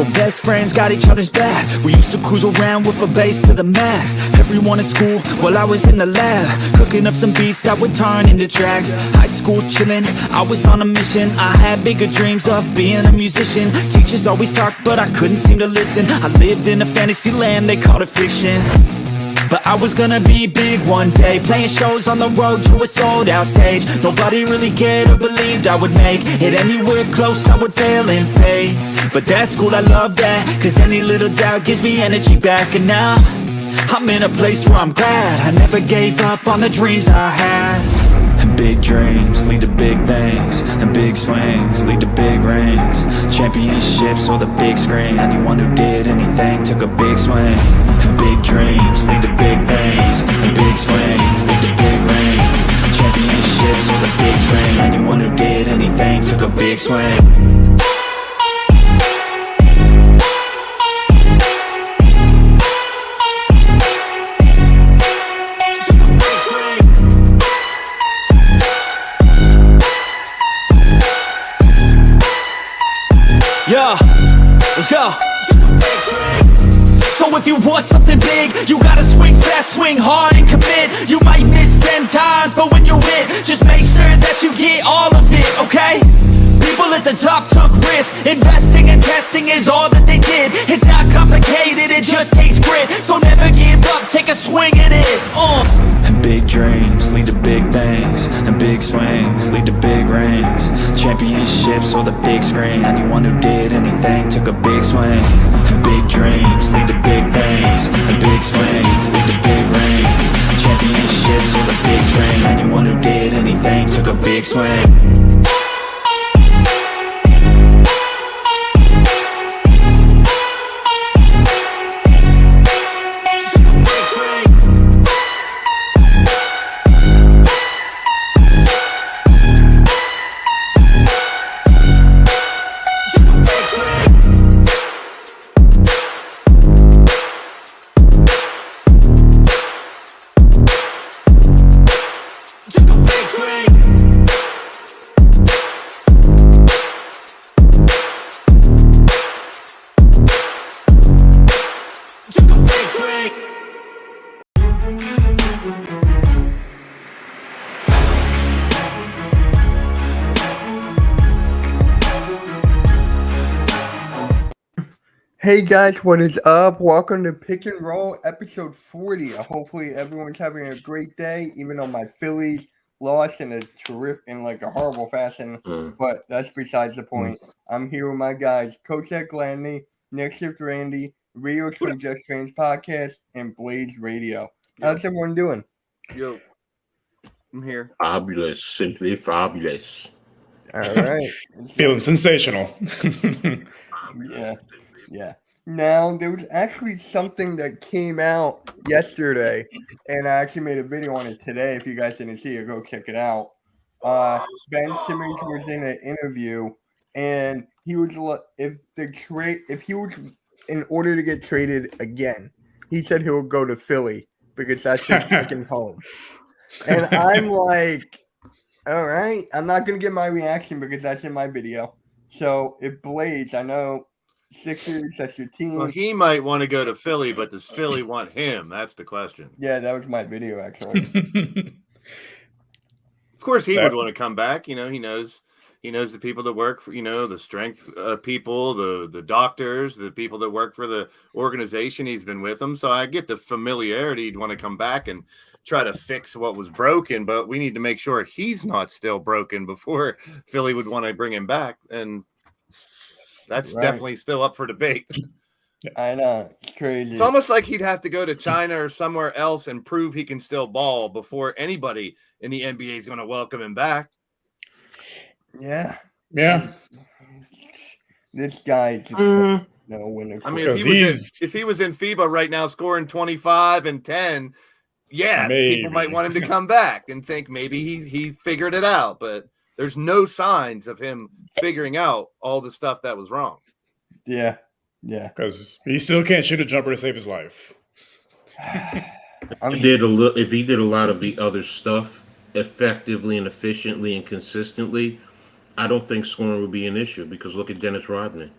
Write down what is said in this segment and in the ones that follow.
So best friends got each other's back. We used to cruise around with a bass to the max. Everyone in school while I was in the lab, cooking up some beats that would turn into tracks. High school chillin', I was on a mission. I had bigger dreams of being a musician. Teachers always talked but I couldn't seem to listen. I lived in a fantasy land, they called it fiction. But I was gonna be big one day, playing shows on the road to a sold out stage. Nobody really cared or believed I would make it anywhere close, I would fail and fade. But that's cool, I love that, cause any little doubt gives me energy back. And now I'm in a place where I'm glad I never gave up on the dreams I had. And big dreams lead to big things, and big swings lead to big rings. Championships or the big screen, anyone who did anything took a big swing. And big dreams lead to big things, and big swings lead to big rings. Championships or the big screen, anyone who did anything took a big swing. Yeah, let's go. So if you want something big, you gotta swing fast, swing hard and commit. You might miss 10 times, but when you hit, just make sure that you get all of it, okay? People at the top took risks. Investing and testing is all that they did. It's not complicated, it just takes grit. So never give up, take a swing at it. And big dreams lead to big things, and big swings lead to big rings. Championships or the big screen, anyone who did anything took a big swing. And big dreams lead to big things, and big swings lead to big rings. Championships or the big screen, anyone who did anything took a big swing. Hey guys, what is up? Welcome to Pick and Roll episode 40. Hopefully everyone's having a great day, even though my Phillies lost in a horrible fashion. But that's besides the point. I'm here with my guys, Coach Ed Gladney, Next Shift Randy, Rios from Just Trains Podcast, and Blaze Radio. How's everyone doing? Yo, I'm here. Fabulous, simply fabulous. All right. Feeling sensational. Yeah. Now, there was actually something that came out yesterday, and I actually made a video on it today. If you guys didn't see it, go check it out. Ben Simmons was in an interview, and he was if he was in order to get traded again, he said he would go to Philly because that's his second home. And I'm like, all right, I'm not gonna get my reaction because that's in my video. So if Blaze, I know. Sixers, that's your team. Well, he might want to go to Philly, but does Philly want him? That's the question. Yeah, that was my video, actually. Of course, he would want to come back. You know, he knows the people that work for, the strength people, the doctors, the people that work for the organization. He's been with them. So I get the familiarity. He'd want to come back and try to fix what was broken, but we need to make sure he's not still broken before Philly would want to bring him back. And that's definitely still up for debate. I know. It's crazy. It's almost like he'd have to go to China or somewhere else and prove he can still ball before anybody in the NBA is going to welcome him back. Yeah. This guy just no winner. I mean, if he was in FIBA right now scoring 25 and 10, people might want him to come back and think maybe he figured it out, but there's no signs of him figuring out all the stuff that was wrong. Yeah. Because he still can't shoot a jumper to save his life. If he did a lot of the other stuff effectively and efficiently and consistently, I don't think scoring would be an issue because look at Dennis Rodman.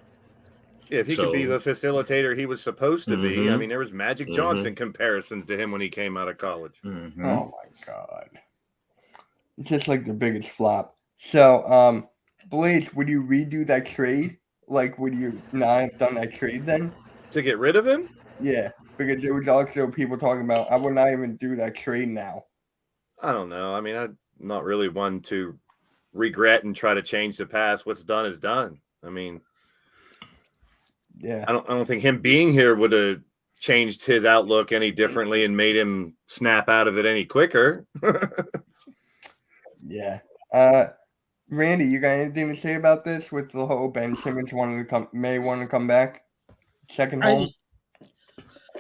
If he could be the So, facilitator he was supposed to be, I mhm, mean, there was Magic mhm, Johnson comparisons to him when he came out of college. mhm. Oh my god. It's just like the biggest flop. So, Blaze, would you redo that trade? Like, would you not have done that trade then? To get rid of him? Yeah, because there was also people talking about I would not even do that trade now. I don't know. I mean, I'm not really one to regret and try to change the past. What's done is done. I mean, Yeah. I don't think him being here would have changed his outlook any differently and made him snap out of it any quicker. Yeah. Randy, you got anything to say about this with the whole Ben Simmons wanting to may want to come back? Second home?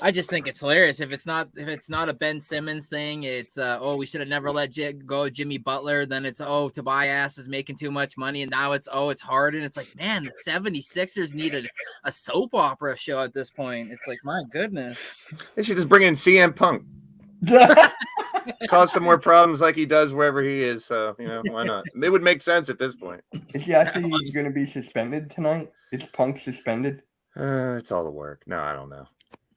I just think it's hilarious. If it's not a Ben Simmons thing, it's we should have never let go Jimmy Butler. Then it's Tobias is making too much money, and now it's Harden. It's like, man, the 76ers needed a soap opera show at this point. It's like, my goodness. They should just bring in CM Punk. Cause some more problems like he does wherever he is. So, why not? It would make sense at this point. Is he actually going to be suspended tonight? Is Punk suspended? It's all the work. No, I don't know.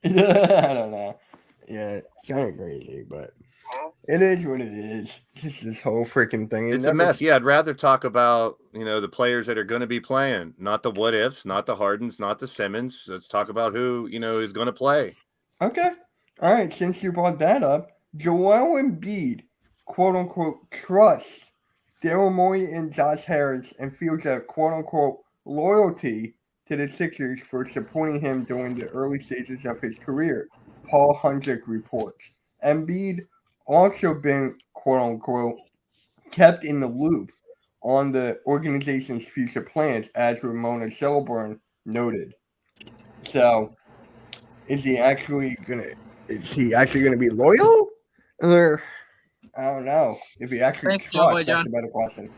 I don't know. Yeah, it's kind of crazy, but it is what it is. Just this whole freaking thing. It's a mess. Yeah, I'd rather talk about, the players that are going to be playing, not the what ifs, not the Hardens, not the Simmons. Let's talk about who, is going to play. Okay. All right. Since you brought that up, Joel Embiid, quote unquote, trusts Daryl Morey and Josh Harris and feels a quote unquote loyalty to the Sixers for supporting him during the early stages of his career, Paul Hundrick reports. Embiid also been, quote unquote, kept in the loop on the organization's future plans, as Ramona Shelburne noted. So, is he actually gonna be loyal? Or I don't know. If he actually trusts, that's a better question.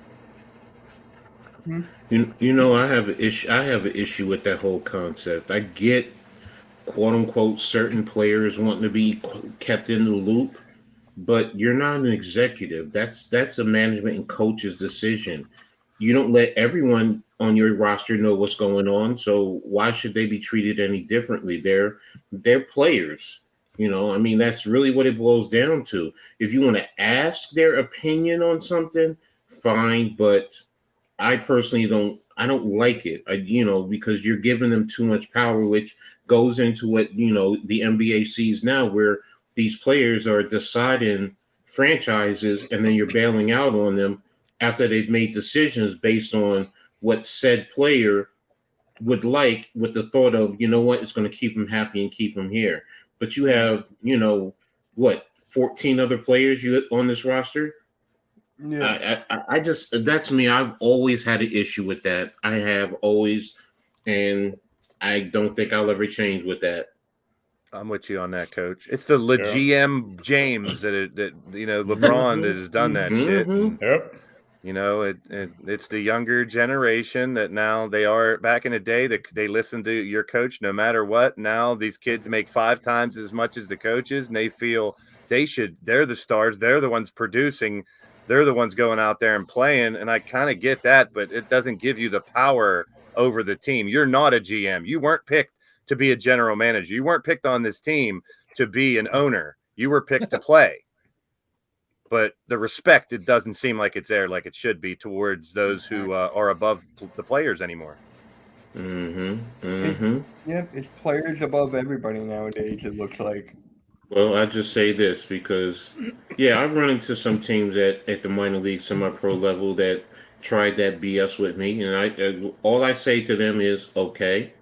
I have an issue. I have an issue with that whole concept. I get, quote unquote, certain players wanting to be kept in the loop, but you're not an executive. That's a management and coach's decision. You don't let everyone on your roster know what's going on, so why should they be treated any differently? They're players. That's really what it boils down to. If you want to ask their opinion on something, fine, but I personally don't like it. Because you're giving them too much power, which goes into what, the NBA sees now, where these players are deciding franchises and then you're bailing out on them after they've made decisions based on what said player would like, with the thought of, it's going to keep him happy and keep him here. But you have, 14 other players on this roster? Yeah. I just, that's me. I've always had an issue with that. I have always, and I don't think I'll ever change with that. I'm with you on that, Coach. It's the GM James that LeBron that has done that shit. Yep. It's the younger generation that now they are. Back in the day, that they listen to your coach no matter what. Now these kids make 5 times as much as the coaches, and they feel they're the stars. They're the ones producing. They're the ones going out there and playing. And I kind of get that, but it doesn't give you the power over the team. You're not a GM. You weren't picked to be a general manager. You weren't picked on this team to be an owner. You were picked to play. But the respect, it doesn't seem like it's there like it should be towards those who are above the players anymore. It's players above everybody nowadays, it looks like. Well, I just say this because, I've run into some teams at the minor league, semi-pro level that tried that BS with me. And all I say to them is, okay,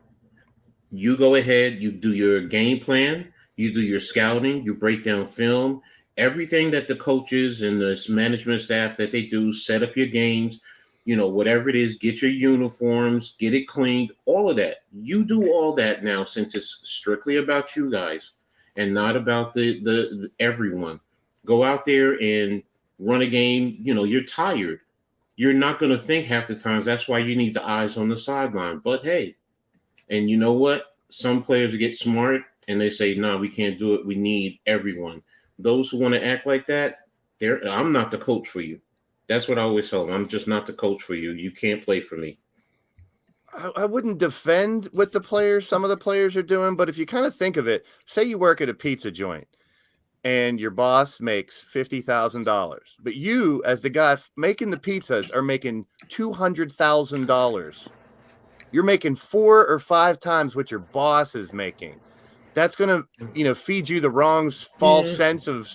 you go ahead, you do your game plan, you do your scouting, you break down film, everything that the coaches and the management staff that they do, set up your games, whatever it is, get your uniforms, get it cleaned, all of that. You do all that now, since it's strictly about you guys and not about the everyone. Go out there and run a game. You're tired. You're not going to think half the times. That's why you need the eyes on the sideline. But hey, and you know what? Some players get smart and they say, no, we can't do it. We need everyone. Those who want to act like that, I'm not the coach for you. That's what I always tell them. I'm just not the coach for you. You can't play for me. I wouldn't defend what some of the players are doing, but if you kind of think of it, say you work at a pizza joint and your boss makes $50,000, but you, as the guy making the pizzas, are making $200,000. You're making 4 or 5 times what your boss is making. That's going to, feed you the wrong false sense of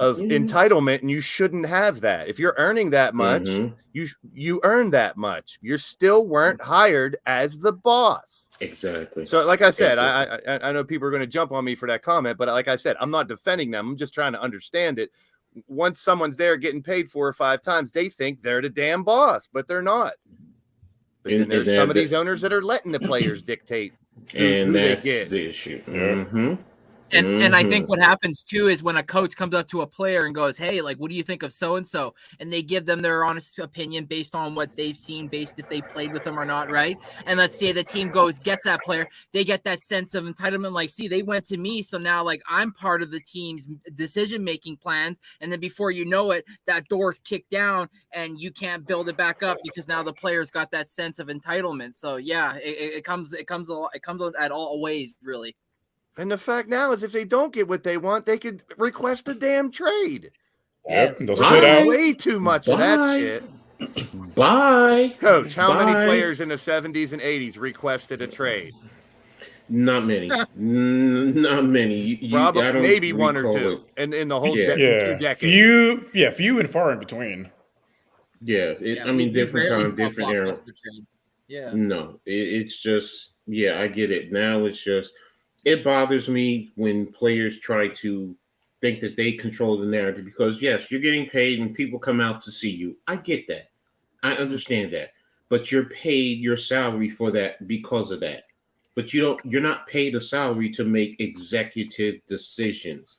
entitlement, and you shouldn't have that. If you're earning that much, you earn that much. You still weren't hired as the boss. Exactly. So, like I said, I know people are going to jump on me for that comment, but like I said, I'm not defending them. I'm just trying to understand it. Once someone's there getting paid 4 or 5 times, they think they're the damn boss, but they're not. But then there's some of these owners that are letting the players dictate. And that's the issue. And I think what happens too is when a coach comes up to a player and goes, "Hey, like, what do you think of so and so?" and they give them their honest opinion based on what they've seen, based if they played with them or not, right? And let's say the team gets that player, they get that sense of entitlement, like, see, they went to me, so now like I'm part of the team's decision-making plans, and then before you know it, that door's kicked down and you can't build it back up because now the player's got that sense of entitlement. So yeah, it comes at all ways, really. And the fact now is if they don't get what they want, they could request a damn trade. Yes. They'll sit out. Way too much of that shit. Bye. Coach, how many players in the 70s and 80s requested a trade? Not many. Not many. Probably maybe one or two. And in the whole 2 decades. Few and far in between. Yeah. Different time, different era. Yeah. No, it's just, I get it. Now it's just, it bothers me when players try to think that they control the narrative because, yes, you're getting paid and people come out to see you. I get that. I understand that. But you're paid your salary for that because of that. But you're not paid a salary to make executive decisions.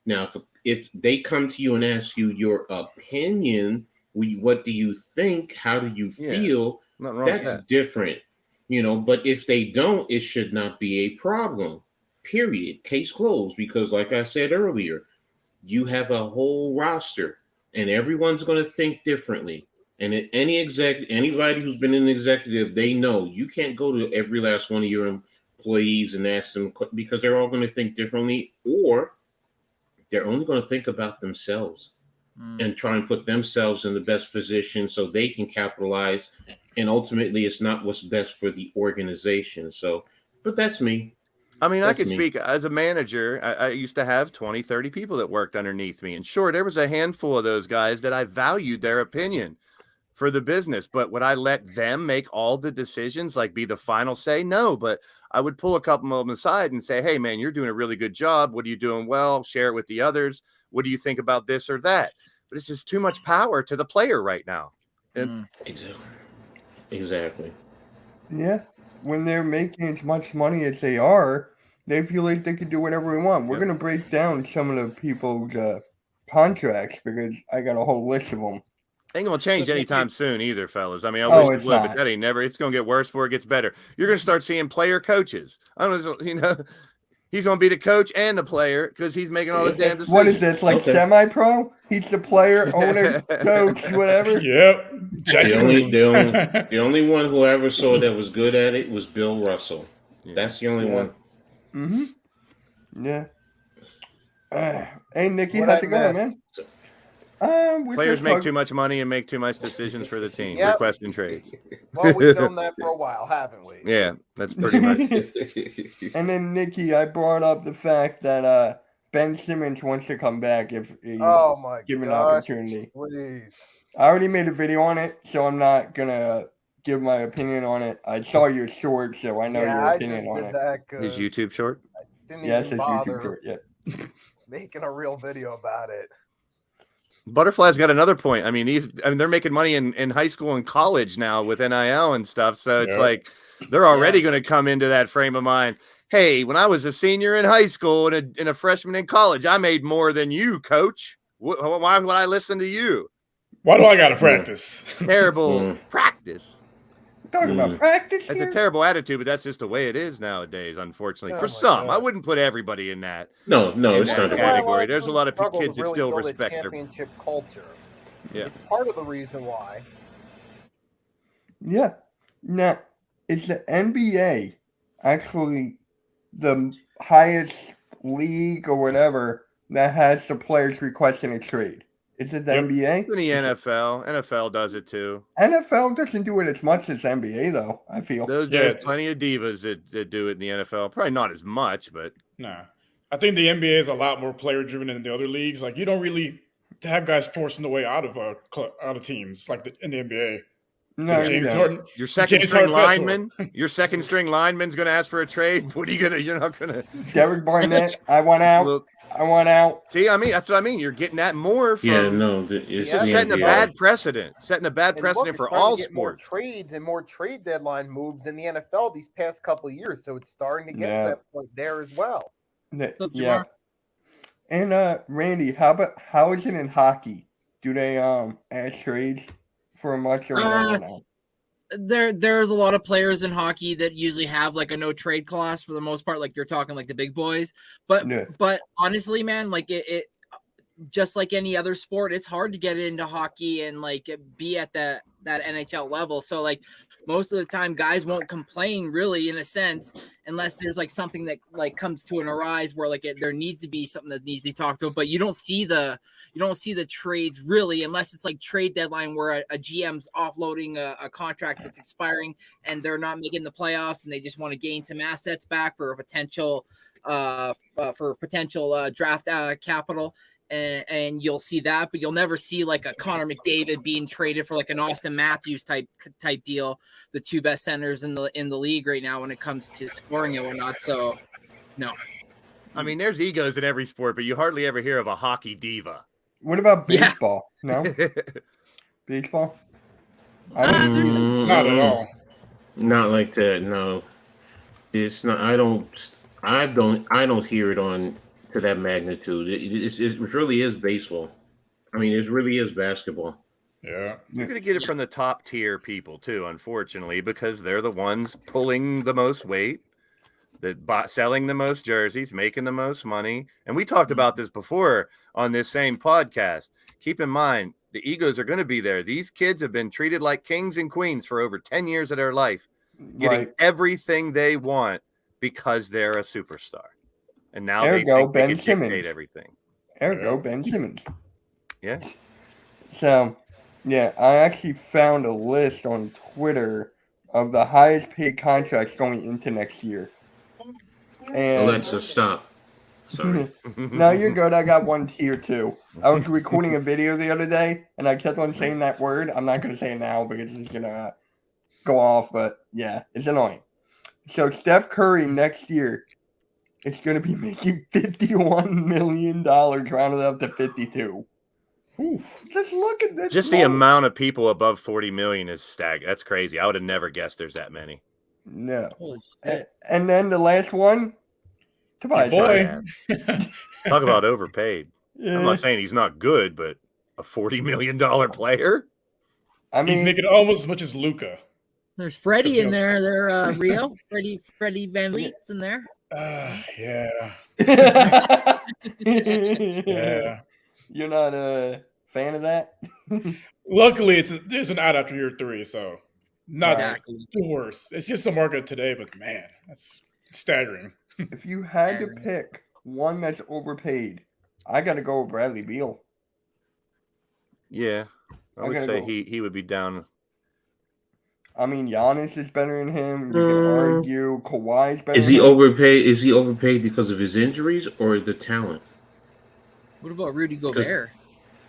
Now, if they come to you and ask you your opinion, what do you think? How do you feel? That's different. But if they don't, it should not be a problem. Period. Case closed. Because like I said earlier, you have a whole roster and everyone's going to think differently. And anybody who's been in the executive, they know you can't go to every last one of your employees and ask them because they're all going to think differently, or they're only going to think about themselves and try and put themselves in the best position so they can capitalize. And ultimately, it's not what's best for the organization. So, but that's me. I mean, I could speak as a manager. I used to have 20, 30 people that worked underneath me. And sure, there was a handful of those guys that I valued their opinion for the business. But would I let them make all the decisions, like be the final say? No, but I would pull a couple of them aside and say, hey, man, you're doing a really good job. What are you doing well? Share it with the others. What do you think about this or that? But it's just too much power to the player right now. Exactly. Yeah. When they're making as much money as they are, they feel like they can do whatever they want. We're going to break down some of the people's contracts because I got a whole list of them. Ain't going to change anytime soon either, fellas. I mean, I wish it would, but that ain't never. It's going to get worse before it gets better. You're going to start seeing player coaches. I don't know, he's going to be the coach and the player because he's making all the damn decisions. What is this, like semi-pro? He's the player, owner, coach, whatever? Yep. The only one who I ever saw that was good at it was Bill Russell. Yeah. That's the only one. Mm-hmm. Yeah. Hey, Nikki, how's it going, man? Players make too much money and make too much decisions for the team. Requesting trades. Well, we've known that for a while, haven't we? Yeah, that's pretty much And then, Nikki, I brought up the fact that Ben Simmons wants to come back if he's given an opportunity. Please. I already made a video on it, so I'm not going to give my opinion on it. I saw your short, so I know your opinion on it. His YouTube short? Yes, his YouTube short, yeah. Making a real video about it. Butterfly's got another point. I mean, they're making money in high school and college now with NIL and stuff. So it's like they're already going to come into that frame of mind. Hey, when I was a senior in high school and a freshman in college, I made more than you, coach. Why would I listen to you? Why do I got to practice? Terrible practice. Talking about practice. It's a terrible attitude, but that's just the way it is nowadays, unfortunately. For some, I wouldn't put everybody in that. No, it's not a category. There's a lot of kids that still respect their championship culture. Yeah, it's part of the reason why. Yeah. Now, is the NBA actually the highest league or whatever that has the players requesting a trade? Is it the Yep. NBA? In the NFL, NFL does it too. NFL doesn't do it as much as NBA, though, I feel. There's Yeah. plenty of divas that do it in the NFL. Probably not as much, but Nah. I think the NBA is a lot more player driven than the other leagues. Like you don't really have guys forcing their way out of teams like in the NBA. No, you James don't. Harden. your second James string Harden fell to lineman, your second string lineman's going to ask for a trade. What are you gonna? You're not gonna Derek Barnett, I want out. look. I want out. See, I mean, that's what I mean. You're getting that more from. Yeah, no, it's It's Yeah, just the setting a NBA. bad precedent. Setting a bad And precedent look, for it's starting all to get more sports. trades and more trade deadline moves in the NFL these past couple of years. So it's starting to get Yeah. to that point there as well. What's up, Yeah. Jamar? And Randy, how is it in hockey? Do they ask trades for much or no? There's a lot of players in hockey that usually have like a no trade clause for the most part, like you're talking like the big boys. But Yeah. but honestly, man, like it just like any other sport, it's hard to get into hockey and like be at that NHL level. So like most of the time, guys won't complain really in a sense unless there's like something that like comes to an arise where like there needs to be something that needs to be talked about. But you don't see the trades really unless it's like trade deadline where a GM's offloading a contract that's expiring and they're not making the playoffs and they just want to gain some assets back for a potential draft capital. And you'll see that, but you'll never see like a Connor McDavid being traded for like an Austin Matthews type deal, the two best centers in the league right now when it comes to scoring and whatnot. So, no. I mean, there's egos in every sport, but you hardly ever hear of a hockey diva. What about Yeah. baseball? No, baseball. There's Not at all. Not like that. No, it's not. I don't hear it on to that magnitude. It really is baseball. I mean, it really is basketball. Yeah. You're going to get it from the top tier people too, unfortunately, because they're the ones pulling the most weight, selling the most jerseys, making the most money. And we talked about this before on this same podcast. Keep in mind, the egos are going to be there. These kids have been treated like kings and queens for over 10 years of their life, getting Right. everything they want because they're a superstar. And now they Ergo, think they Ben can dictate Simmons. everything. Ergo, Ben Simmons. Yeah. So, yeah, I actually found a list on Twitter of the highest paid contracts going into next year. And Alexa, stop. Sorry. no, you're good. I got one tier too. I was recording a video the other day, and I kept on saying that word. I'm not going to say it now because it's going to go off, but yeah, it's annoying. So Steph Curry next year is going to be making $51 million, rounded up to 52. Whew. Just look at this. Just the money. amount of people above 40 million is That's crazy. I would have never guessed there's that many. No. holy A- shit. And then the last one, Tobias. Boy. Talk about overpaid. I'm Yeah, not saying he's not good, but a $40 million player? I He's mean, making almost as much as Luca. There's Freddie in there. There, Rio, Freddie Van Vliet's in there. Yeah. yeah. Yeah. You're not a fan of that? Luckily, there's an ad after year 3, so not Exactly. the worst. It's just the market today, but man, that's staggering. If you had to Staggering. pick one that's overpaid, I got to go with Bradley Beal. Yeah. I I would gotta say go. he would be down. I mean, Giannis is better than him. You can argue Kawhi's better Is than he him. overpaid? Is he overpaid because of his injuries or the talent? What about Rudy Gobert?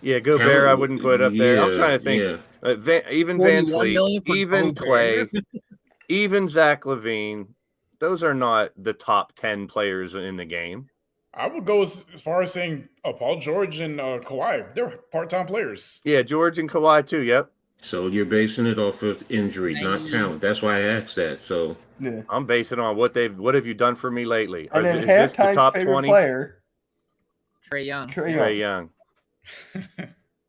Yeah, Gobert, I Talent- wouldn't put up there. I'm yeah, trying to think. yeah. Even Van 41 Fleet, million for even Clay, Gobert. even Zach LaVine, those are not the top 10 players in the game. I would go as far as saying Paul George and Kawhi. They're part-time players. Yeah, George and Kawhi too. Yep. So you're basing it off of injury, not talent. That's why I asked that. So Yeah. I'm basing it on what have you done for me lately? And then Is this the halftime's top favorite 20? player, Trey Young. Trae Trae Young. Young.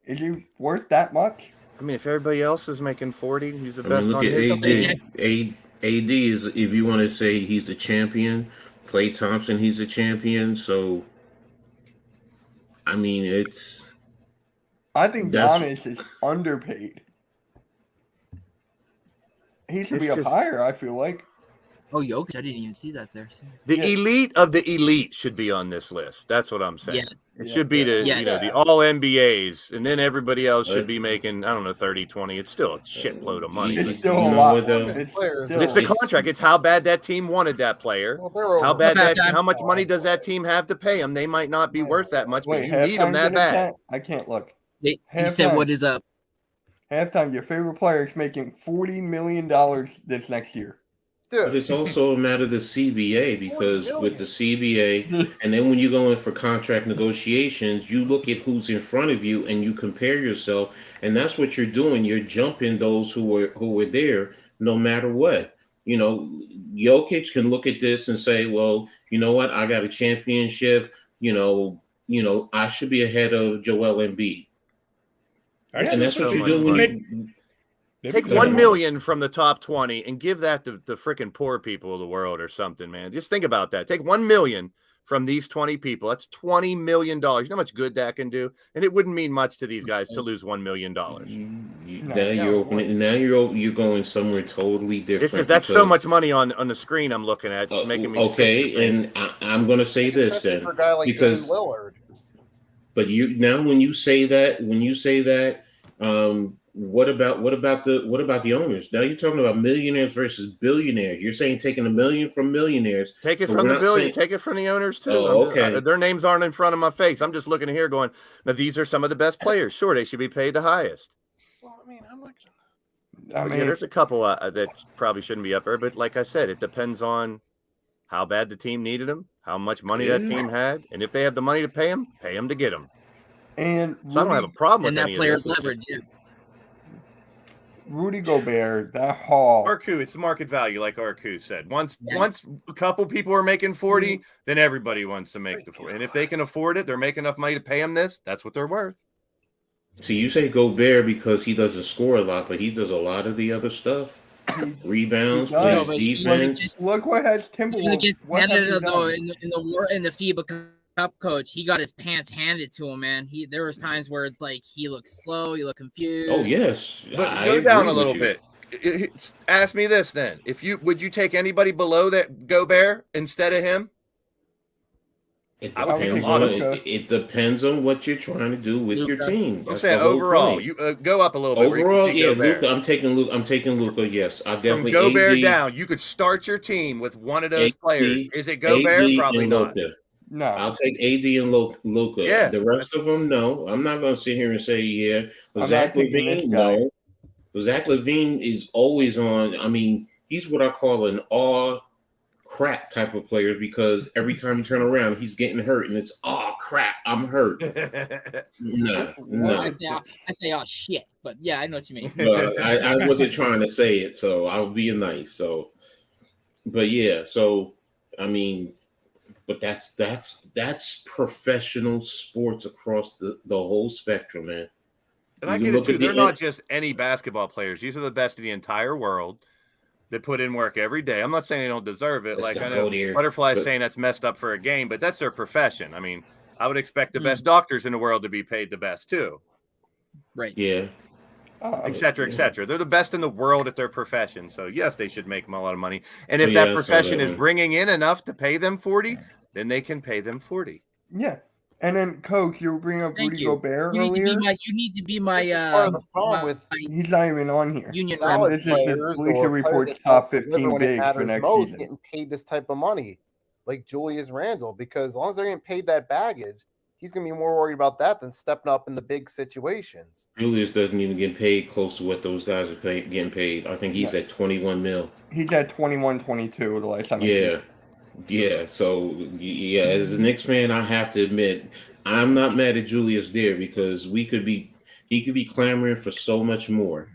Is he worth that much? I mean, if everybody else is making 40, he's the I best mean, look on at his AD. team. AD is, if you want to say he's the champion. Klay Thompson, he's a champion. So I mean, I think That's- Giannis is underpaid. He should It's be up just- higher, I feel like. Oh, Jokic, I didn't even see that there. So. The Yeah. elite of the elite should be on this list. That's what I'm saying. Yes. It Yeah, should be the Yes. the all NBAs, and then everybody else should be making, I don't know, 30, 20. It's still a shitload of money. It's But still You a know lot. what, though? It's Players. still- it's the It's- contract. It's how bad that team wanted that player. Well, they're How over. bad Halftime. that? How much money does that team have to pay them? They might not be worth that much, but Wait, you need them halftime's that in bad. attack? I can't look. He said, Halftime. "What is up?" Halftime, your favorite player is making $40 million this next year. But Dude, it's also a matter of the CBA because with the CBA, and then when you go in for contract negotiations, you look at who's in front of you and you compare yourself, and that's what you're doing. You're jumping those who were there, no matter what. You know, Jokic can look at this and say, "Well, you know what? I got a championship. You know, I should be ahead of Joel Embiid." Actually, And that's what so you're much doing. money. Maybe Take the- 1 million from the top 20 and give that to the freaking poor people of the world or something, man. Just think about that. Take 1 million from these 20 people. That's $20 million. You know how much good that can do? And it wouldn't mean much to these guys to lose $1 million. Now you're going somewhere totally different. That's so because- much money on the screen I'm looking at. It's making me sick to okay, think. and I'm going to say this especially then, for a guy like because Dame Lillard. but when you say that, what about the owners? Now you're talking about millionaires versus billionaires. You're saying taking $1 million from millionaires. Take it but from we're the not billion. saying- Take it from the owners too. Oh, okay. Their names aren't in front of my face. I'm just looking here going, now these are some of the best players. Sure, they should be paid the highest. Well, I mean, I'm not. I Yeah, mean, there's a couple that probably shouldn't be up there, but like I said, it depends on how bad the team needed them, how much money that team had, and if they have the money to pay them to get them. and So I don't have a problem And with that any player's of this. It's leverage. just- Yeah. Rudy Gobert, that haul. Arku, it's market value, like Arku said. Once Yes. a couple people are making 40, then everybody wants to make the 40. And if they can afford it, they're making enough money to pay them this. That's what they're worth. See, you say Gobert because he doesn't score a lot, but he does a lot of the other stuff. Rebounds, He does. plays No, but- defense. Look what has Even Timberwolves. against What have Canada, they though, done? in the FIBA Cup, coach, he got his pants handed to him. Man, there was times where it's like he looked slow, he looked confused. Oh yes, But I go down agree a with little you. bit. Ask me this then. Would you take anybody below that Gobert instead of him? It I would think depends Luka. it depends on what you're trying to do with your Luka. team. I'm That's saying the whole overall. point. You go up a little bit. where you can Overall, see yeah, Gobert. Luka. I'm taking Luka. Yes, I From definitely Gobert AD, down, you could start your team with one of those AD, players. Is it Gobert? AD Probably and not. Luka. No. I'll take AD and Luka. Yeah. The rest of them, no. I'm not going to sit here and say yeah. But I'm Zach not taking this Levine, guy. no. But Zach Levine is always on. I mean, he's what I call an all crap type of player because every time you turn around, he's getting hurt, and it's crap, I'm hurt. No, no. I say, oh shit, but yeah, I know what you mean. But I wasn't trying to say it, so I was being nice. So, but yeah, so I mean, but that's professional sports across the whole spectrum, man. And I You get it look too. at the They're not just any basketball players. These are the best in the entire world. They put in work every day. I'm not saying they don't deserve it. Let's Like not I know go there, Butterfly's but- saying that's messed up for a game, but that's their profession. I mean, I would expect the Mm. best doctors in the world to be paid the best too, Right. Yeah, et cetera, et cetera. They're the best in the world at their profession. So yes, they should make them a lot of money. And if Yeah, that I saw profession that is one. bringing in enough to pay them 40, then they can pay them 40. Yeah. And then, Coach, you were bringing up Thank Rudy you. Gobert You need to earlier. be my This is part of the problem my with He's not even on here. union solid rep. This is the players Bleacher or Report's players that top don't deliver 15 when it bigs for matters next most season. getting paid this type of money, like Julius Randle, because as long as they're getting paid that baggage, he's going to be more worried about that than stepping up in the big situations. Julius doesn't even get paid close to what those guys are getting paid. I think he's at 21 mil. He's at 21, 22 the last time I Yeah, checked. yeah. So yeah, as a Knicks fan, I have to admit I'm not mad at Julius there because he could be clamoring for so much more.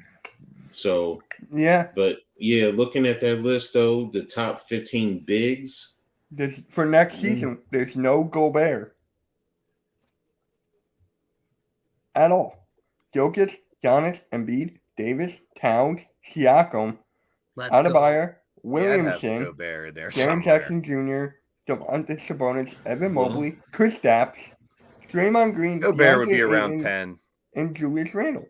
So, Yeah. but yeah, looking at that list though, the top 15 bigs. For next season, there's no Gobert at all. Jokic, Giannis, Embiid, Davis, Towns, Siakam, Let's go. Adebayo, Yeah, I'd have Williamson, Gobert in there Jaren somewhere. Jackson Jr., DeMontis Sabonis, Evan Mobley, Chris Stapps, Draymond Green, Gobert would be DeAndre around Ayton, 10. and Julius Randle.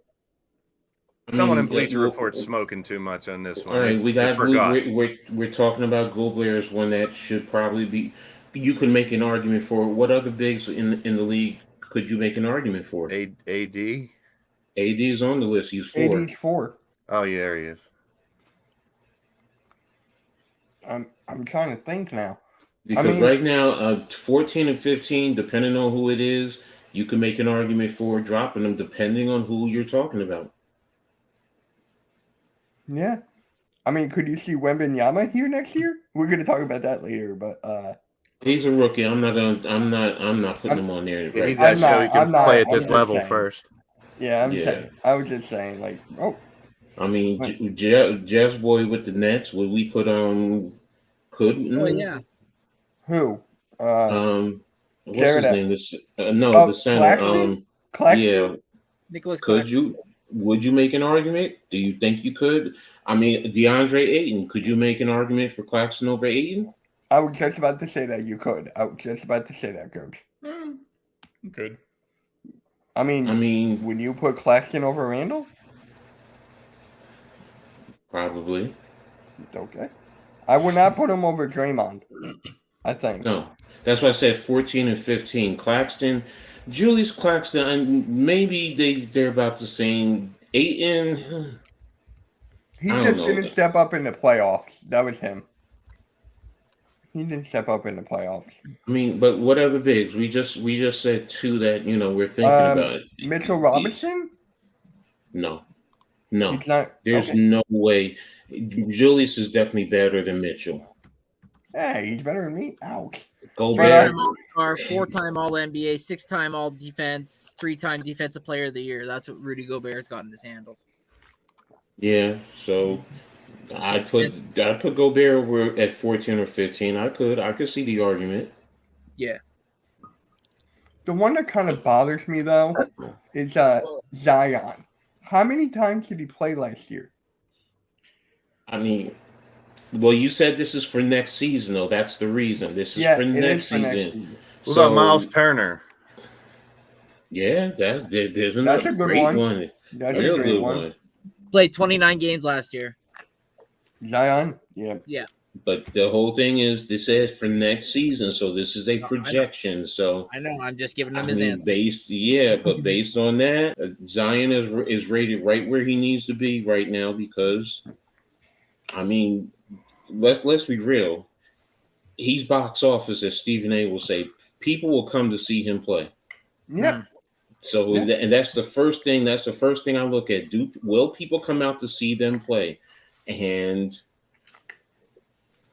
Someone in mean, Bleacher well, Report's smoking too much on this one. all right, we They got forgot. we're talking about Gobert as one that should probably be. You could make an argument for what other bigs in the league could you make an argument for? AD. AD is on the list. He's 4. AD's 4. Oh yeah, there he is. I'm trying to think now. Because right now, 14 and 15, depending on who it is, you can make an argument for dropping them depending on who you're talking about. Yeah. I mean, could you see Wembanyama here next year? We're going to talk about that later, but He's a rookie. I'm not putting him on there. Yeah, Right he's now. got to show he can play at I'm this just level saying. first. yeah, I'm Yeah. saying. I was just saying, like, I mean, Jeff's boy with the Nets. Would we put could Oh yeah. who? what's Jared his name? No, Oh, the center. Claxton? Claxton? Yeah. Nicholas Could Claxton. would you make an argument? Do you think you could? I mean, DeAndre Ayton, could you make an argument for Claxton over Ayton? I was just about to say that you could. I was just about to say that, Coach. Good. I mean, would you put Claxton over Randall? Probably. Okay. I would not put him over Draymond. I think. No. That's why I said 14 and 15. Claxton, Julius Claxton, and maybe they're about the same. Ayton, He I don't just know. didn't step up in the playoffs. That was him. He didn't step up in the playoffs. I mean, but what other bigs? We just said 2 that we're thinking about. Mitchell Robinson? No. He's not. There's okay. no way. Julius is definitely better than Mitchell. Hey, he's better than me. Ouch. Gobert. All-star, 4-time All-NBA, 6-time All-Defense, 3-time Defensive Player of the Year. That's what Rudy Gobert's got in his handles. Yeah, so I put Gobert over at 14 or 15. I could see the argument. Yeah. The one that kind of bothers me though is Zion. How many times did he play last year? I mean, well, you said this is for next season, though. That's the reason. This is for next season. What about Miles Turner? Yeah, there's That's another a good great one. one. That's Real a great good one. Played 29 games last year. Zion, yeah. Yeah. But the whole thing is, this is for next season, so this is a projection. So I know. I'm just giving him I his mean, answer. but based on that, Zion is rated right where he needs to be right now because, I mean, let's be real. He's box office, as Stephen A. will say. People will come to see him play. Yeah. So, and that's the first thing. That's the first thing I look at. Will people come out to see them play? And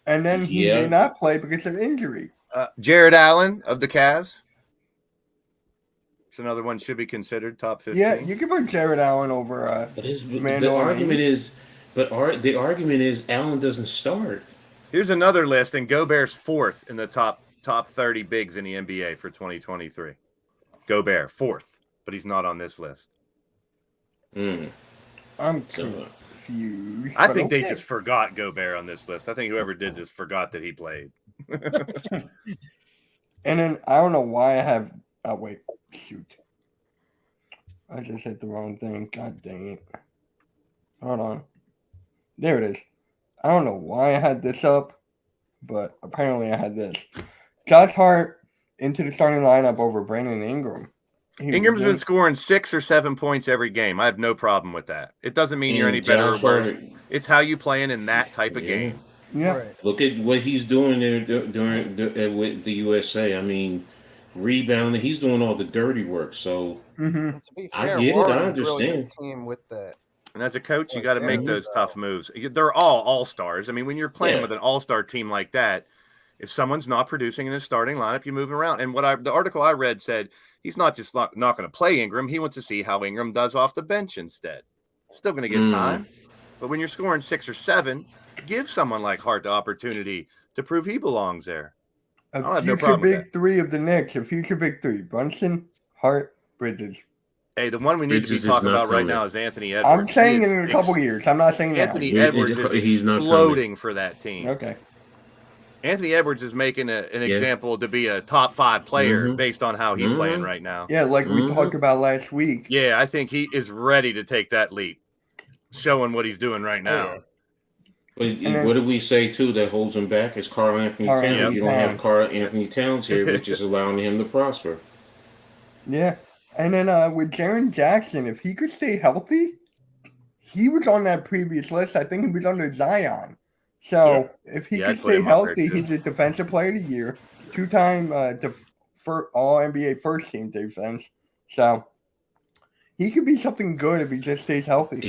then he may not play because of injury. Jared Allen of the Cavs. It's another one should be considered top 15. Yeah, you can put Jared Allen over. the argument is Allen doesn't start. Here's another list, and Gobert's 4th in the top 30 bigs in the NBA for 2023. Gobert 4th, but he's not on this list. I'm confused. I think they just forgot Gobert on this list. I think whoever did this forgot that he played. And then I don't know why I have. Oh wait, shoot! I just hit the wrong thing. God dang it! Hold on. There it is. I don't know why I had this up, but apparently I had this. Josh Hart into the starting lineup over Brandon Ingram. Ingram's been scoring 6 or 7 points every game. I have no problem with that. It doesn't mean you're any better or worse. It's how you playing in that type of game. Yeah. Right. Look at what he's doing with the USA. I mean, rebounding. He's doing all the dirty work. So To be I fair, get it. Warren I is really understand. good team with that. And as a coach, you got to make those tough moves. They're all stars. I mean, when you're playing with an all-star team like that, if someone's not producing in the starting lineup, you move around. And the article I read said he's not just not going to play Ingram. He wants to see how Ingram does off the bench instead. Still going to get time. But when you're scoring 6 or 7, give someone like Hart the opportunity to prove he belongs there. A future big three of the Knicks. A future big three. Brunson, Hart, Bridges. Hey, the one we need Bridges to be talking is not about right coming. now is Anthony Edwards. I'm saying it in a couple years. I'm not saying Anthony now. Edwards is He's not exploding for that team. Okay. Anthony Edwards is making an example to be a top 5 player based on how he's playing right now. Yeah, like we talked about last week. Yeah, I think he is ready to take that leap. showing what he's doing right now. yeah. But And then- what do we say too that holds him back is Carl Anthony Karl Towns. Anthony You don't have Towns. Carl Anthony Towns here, which is allowing him to prosper. Yeah. And then with Jaren Jackson, if he could stay healthy, he was on that previous list. I think he was under Zion. So if he Yeah, could I'd put stay him up there, healthy, too. he's a defensive player of the year, 2-time all NBA first team defense. So he could be something good if he just stays healthy.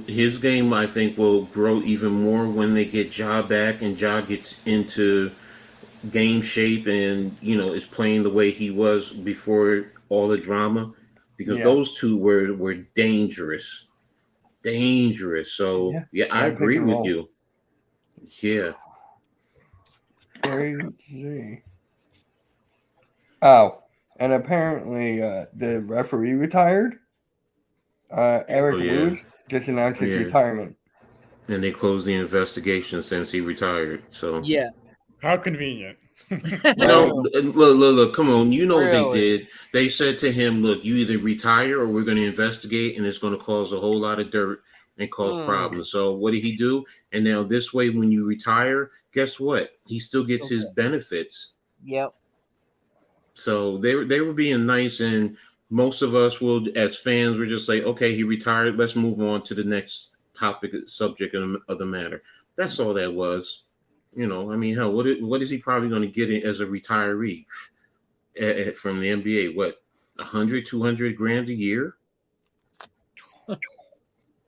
His game, I think, will grow even more when they get Ja back and Ja gets into game shape and is playing the way he was before all the drama, because Yeah. those two were dangerous. So Yeah, I pick agree and with roll. you. Yeah. Crazy. Oh, and apparently the referee retired. Eric Oh, yeah. Lewis just announced his Yeah. retirement. And they closed the investigation since he retired. So Yeah. How convenient. no, look, come on. You know what Really? they did. They said to him, look, you either retire or we're going to investigate, and it's going to cause a whole lot of dirt and cause problems. So what did he do? And now this way, when you retire, guess what? He still gets his benefits. Yep. So they were being nice, and most of us will, as fans, we're just like, okay, he retired. Let's move on to the next subject of the matter. That's all that was. I mean, hell, what is he probably going to get as a retiree from the NBA? What, 100, 200 grand a year?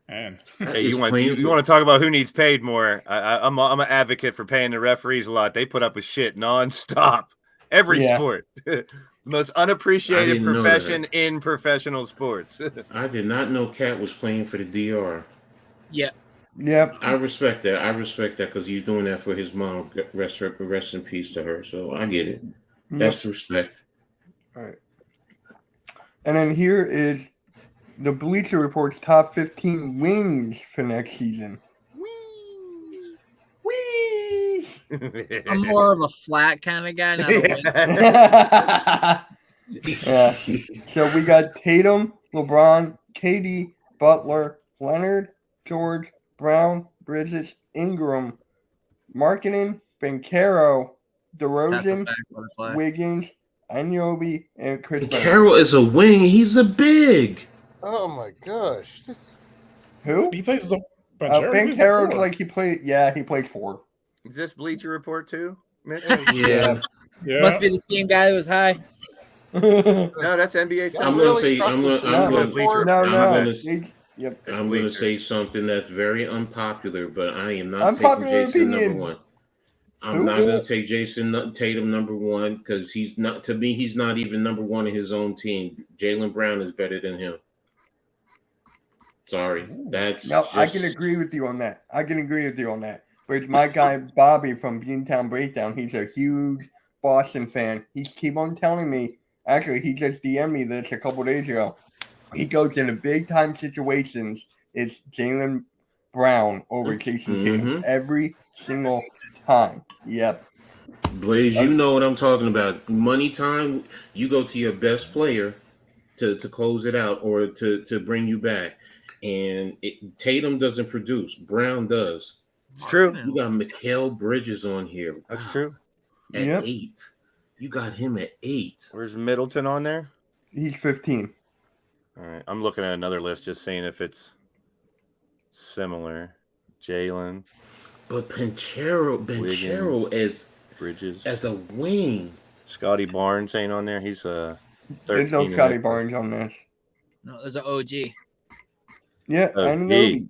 Man. Hey, you want to talk about who needs paid more? I'm an advocate for paying the referees a lot. They put up with shit nonstop. Every Yeah. sport. The most unappreciated didn't know profession in professional sports. I did not know Cat was playing for the DR. Yeah. Yep. I respect that because he's doing that for his mom. Rest in peace to her. So I get it. That's respect. All right. And then here is the Bleacher Report's top 15 wings for next season. Whee! I'm more of a flat kind of guy, not a wing. Yeah. So we got Tatum, LeBron, KD, Butler, Leonard, George, Brown, Bridges, Ingram, Markkanen, Banchero, That's a DeRozan, fact. Butterfly. Wiggins, Anunoby, and Chris Leonard. Carroll is a wing. He's a big. Oh my gosh. Who? He plays the Banchero. Banchero's like he played 4. Is this Bleacher Report too? Mitch? Yeah. Yeah. Must be the same guy who was high. No, that's NBA. Yeah, I'm Central. gonna say I'm No, gonna no. Bleacher. Yep. I'm going to say something that's very unpopular, but I am not Unpopular taking Jason opinion. number one. I'm Who? not going to take Jason Tatum number one because he's not. To me, he's not even number one in his own team. Jaylen Brown is better than him. Sorry, that's No, I just- can agree with you on that. But it's my guy Bobby from Beantown Breakdown. He's a huge Boston fan. He keep on telling me. Actually, he just DM'd me this a couple days ago. He goes into big time situations. It's Jaylen Brown over Jason Tatum every single time. Yep. Blaze, you know what I'm talking about. Money time, you go to your best player to close it out or to bring you back. And Tatum doesn't produce. Brown does. It's true. You got Mikal Bridges on here. That's true. At Yep. 8. You got him at 8. Where's Middleton on there? He's 15. All right. I'm looking at another list, just seeing if it's similar. Jalen, But Banchero Bridges, as a wing. Scotty Barnes ain't on there. He's a. There's no Scotty Barnes on this. No, there's an OG. Yeah, Oh, Anunoby.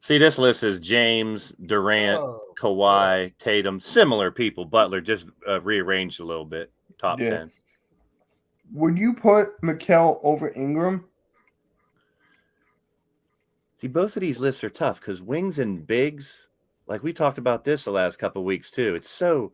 See, this list is James, Durant, Oh, Kawhi, Tatum, similar people. Butler just rearranged a little bit. Top Yeah. 10. Would you put Mikal over Ingram? See, both of these lists are tough because wings and bigs, like we talked about this the last couple of weeks too. It's so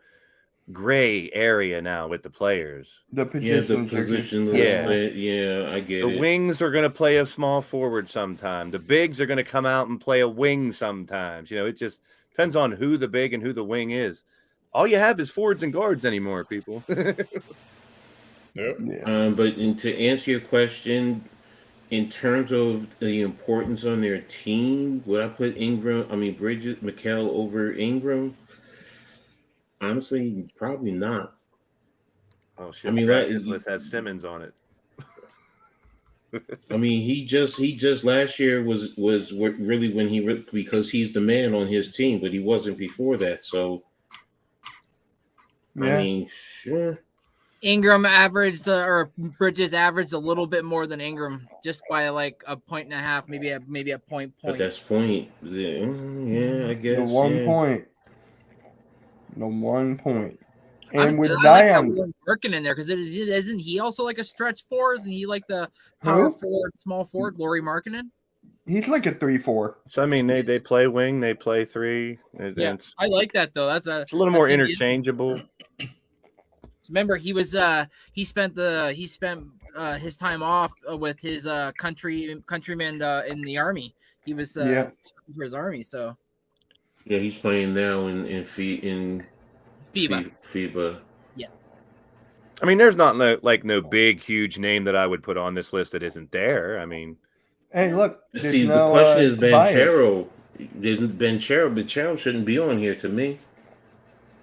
gray area now with the players. The Yeah, positions. the are just- position. Yeah. Yeah, I get The it. wings are going to play a small forward sometime. The bigs are going to come out and play a wing sometimes. You know, it just depends on who the big and who the wing is. All you have is forwards and guards anymore, people. Yep. Yeah. But to answer your question, in terms of the importance on their team, would I put Bridges, Mikel over Ingram? Honestly, probably not. Oh shit! I mean, His list has Simmons on it. I mean, he just last year was really when because he's the man on his team, but he wasn't before that. So, I Yeah. mean, sure. Ingram averaged or Bridges averaged a little bit more than Ingram, just by like a point and a half, maybe a point. But that's point. Yeah, I guess. The 1 yeah. point. The 1 point. I And with like that Zion, Laurie Markkinen in there because isn't he also like a stretch four? Isn't he like the power Who? forward, small forward, Laurie Markkinen? he's like a 3-4. So I mean, they play wing, they play three. Yeah, I like that though. It's a little more interchangeable. Remember, he spent his time off with his countryman in the army. He was Yeah. for his army, so Yeah, he's playing now in FIBA. FIBA. I mean, there's not no big, huge name that I would put on this list that isn't there. I mean, Hey, look. See, no, the question is Tobias. Banchero shouldn't be on here to me.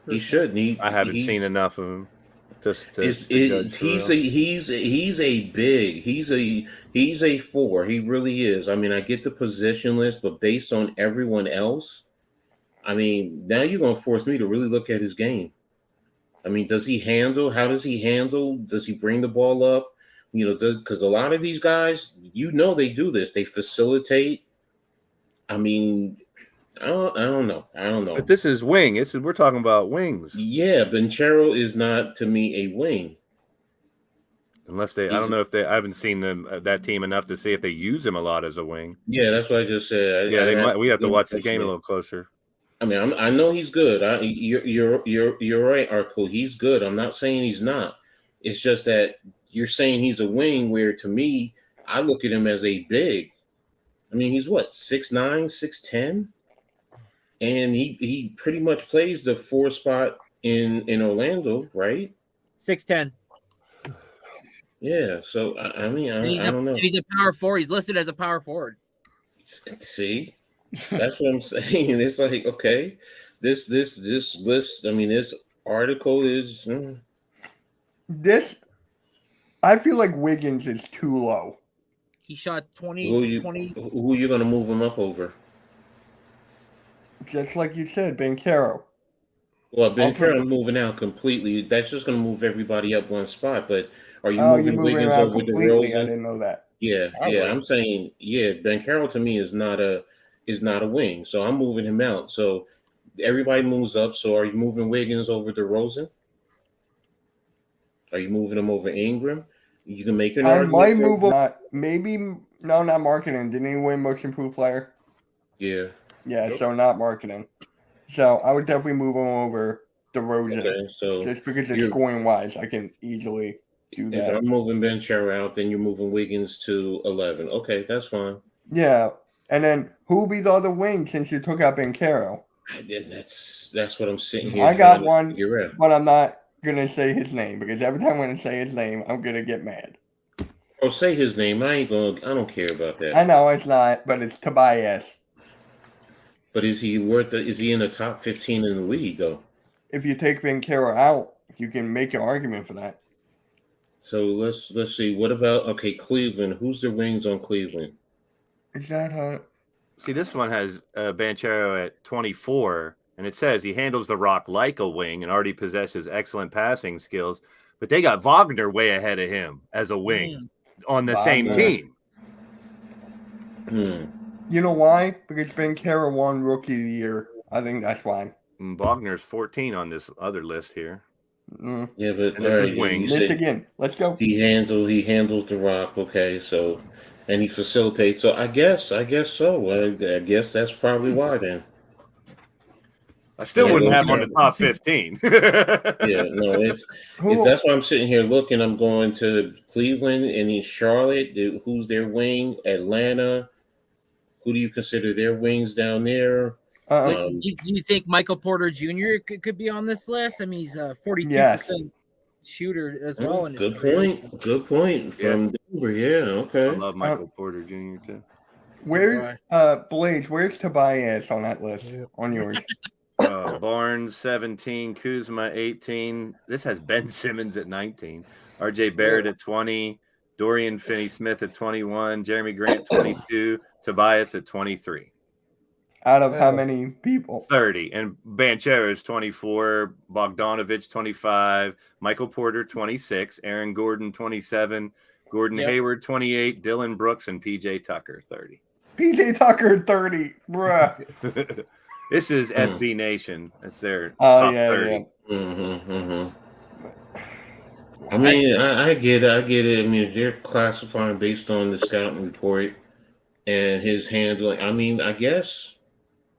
He shouldn't. I haven't seen enough of him. He's a big. He's a 4. He really is. I mean, I get the position list, but based on everyone else, I mean, now you're gonna force me to really look at his game. I mean, does he handle? How does he handle? Does he bring the ball up? You know, because a lot of these guys, they do this. They facilitate. I mean, I don't know. But this is wing. We're talking about wings. Yeah, Banchero is not to me a wing. Unless I don't know if I haven't seen them that team enough to see if they use him a lot as a wing. Yeah, that's what I just said. We have to watch the game a little closer. I mean, I know he's good. You're right, Arco. He's good. I'm not saying he's not. It's just that you're saying he's a wing, where to me, I look at him as a big. I mean, he's what, 6'9", 6'10", and he pretty much plays the 4 spot in Orlando, right? 6'10". Yeah. So I mean, I don't know. He's a power forward. He's listed as a power forward. See. That's what I'm saying. It's like, okay, this list. I mean, this article is. This, I feel like Wiggins is too low. He shot 20. Who are you going to move him up over? Just like you said, Banchero. Well, Banchero moving out completely. That's just going to move everybody up one spot. But are you moving Wiggins out over completely? DeRozan? I didn't know that. Yeah. I'm saying, Banchero to me is not a wing. So I'm moving him out. So everybody moves up. So are you moving Wiggins over DeRozan? Are you moving him over Ingram? You can make an argument. I might move him. Not Markkinen. Didn't he win Most Improved Player? Yeah. Yeah, so not Markkinen. So I would definitely move him over DeRozan. Okay, so just because it's scoring wise, I can easily do that. If I'm moving Banchero out, then you're moving Wiggins to 11. Okay, that's fine. Yeah, and then who will be the other wing since you took out Banchero? That's what I'm sitting here. I got one, you're but I'm not gonna say his name because every time I'm gonna say his name, I'm gonna get mad. Oh, say his name. I don't care about that. I know it's not, but it's Tobias. But is he in the top 15 in the league though? If you take Banchero out, you can make an argument for that. So let's see. What about Cleveland? Who's the wings on Cleveland? Is that See, this one has Banchero at 24, and it says he handles the rock like a wing and already possesses excellent passing skills. But they got Wagner way ahead of him as a wing on the same team. You know why? Because Banchero won Rookie of the Year. I think that's why. Wagner's 14 on this other list here. Yeah, but and this is wings. Michigan. Let's go. He handles the rock. Okay, so and he facilitates. So I guess so. I guess that's probably why then. I still wouldn't have him on the top 15. Yeah, no, it's that's why I'm sitting here looking. I'm going to Cleveland and in Charlotte. Who's their wing? Atlanta. Who do you consider their wings down there? Do you think Michael Porter Jr. could be on this list? I mean, he's 42%. Yes. shooter as well. In his Good career. point. Good point from Denver. Yeah. I Okay. love Michael Porter Jr. too. Where Blaze, where's Tobias on that list on yours? Barnes 17, Kuzma 18. This has Ben Simmons at 19, RJ Barrett at 20, Dorian Finney-Smith at 21, Jeremy Grant 22, Tobias at 23. Out of how many people? 30. And Banchero's 24, Bogdanovich 25, Michael Porter 26, Aaron Gordon 27, Gordon Hayward 28, Dylan Brooks, and PJ Tucker 30. PJ Tucker 30, bruh. This is SB Nation. That's their top 30. Yeah. I mean, I get it. I mean, if they're classifying based on the scouting report and his handling, I mean, I guess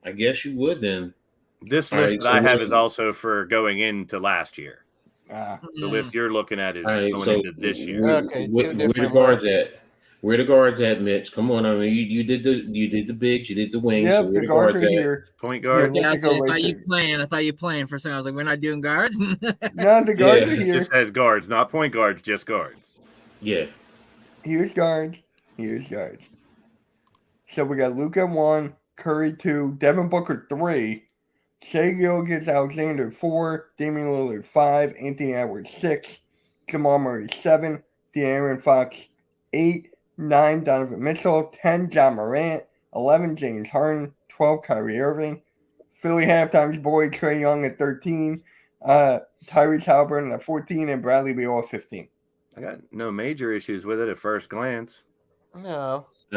you would then. This list that I have is also for going into last year. The list you're looking at is going into this year. Okay, where the guards at? Where the guards at, Mitch? Come on, I mean, you did the bigs, you did the wings. Yeah, so where the guards are at? here. Point guard. Yeah, I thought you playing for a second. I was like, we're not doing guards. No, the guards are It here. just has guards, not point guards, just guards. Yeah. Here's guards. So we got Luka 1, Curry 2, Devin Booker 3, Shai Gilgeous-Alexander 4, Damian Lillard 5, Anthony Edwards 6, Jamal Murray 7, De'Aaron Fox 8, 9, Donovan Mitchell, 10, John Morant, 11, James Harden, 12, Kyrie Irving, Philly halftime's boy Trae Young at 13, Tyrese Halliburton at 14, and Bradley Beal at 15. I got no major issues with it at first glance. No. I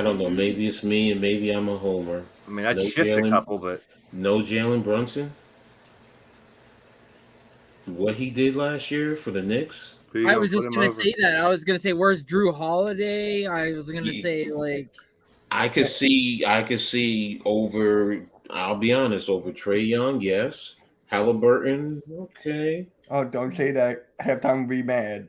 don't know. Maybe it's me, and maybe I'm a homer. I mean, I'd No shift a Jalen- couple, but No Jalen Brunson. What he did last year for the Knicks. who you I gonna was just put him gonna over? say that. I was gonna say, where's Drew Holiday? I was gonna say like I could see over. I'll be honest, over Trae Young, yes. Halliburton, okay. Oh, don't say that. Halftime will be mad.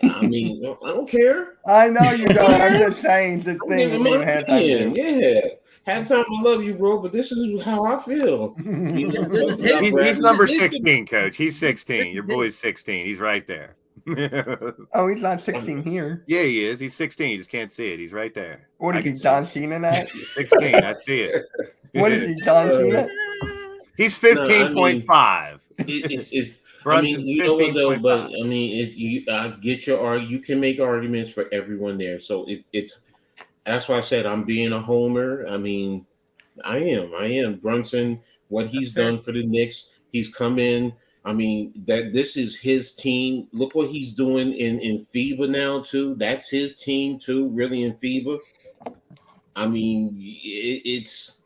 I mean, I don't care. I know you don't. I'm just saying it's a I'm thing. giving my when halftime opinion. Yeah, halftime. I love you, bro, but this is how I feel. You know, This is his- He's number This is- 16, coach. He's 16. This Your is boy's 16. He's right there. Oh, he's not 16 here. Yeah, he is. He's 16. You just can't see it. He's right there. What I is he, can see John it. Cena now? 16. I see it. What is he, John Cena? He's 15.5. It's. I Brunson's mean, you know what though, 15.5. but I mean, I get your you can make arguments for everyone there. So it's that's why I said I'm being a homer. I mean, I am Brunson. What he's done for the Knicks, he's come in. I mean, that this is his team. Look what he's doing in FIBA now too. That's his team too, really in FIBA. I mean, it's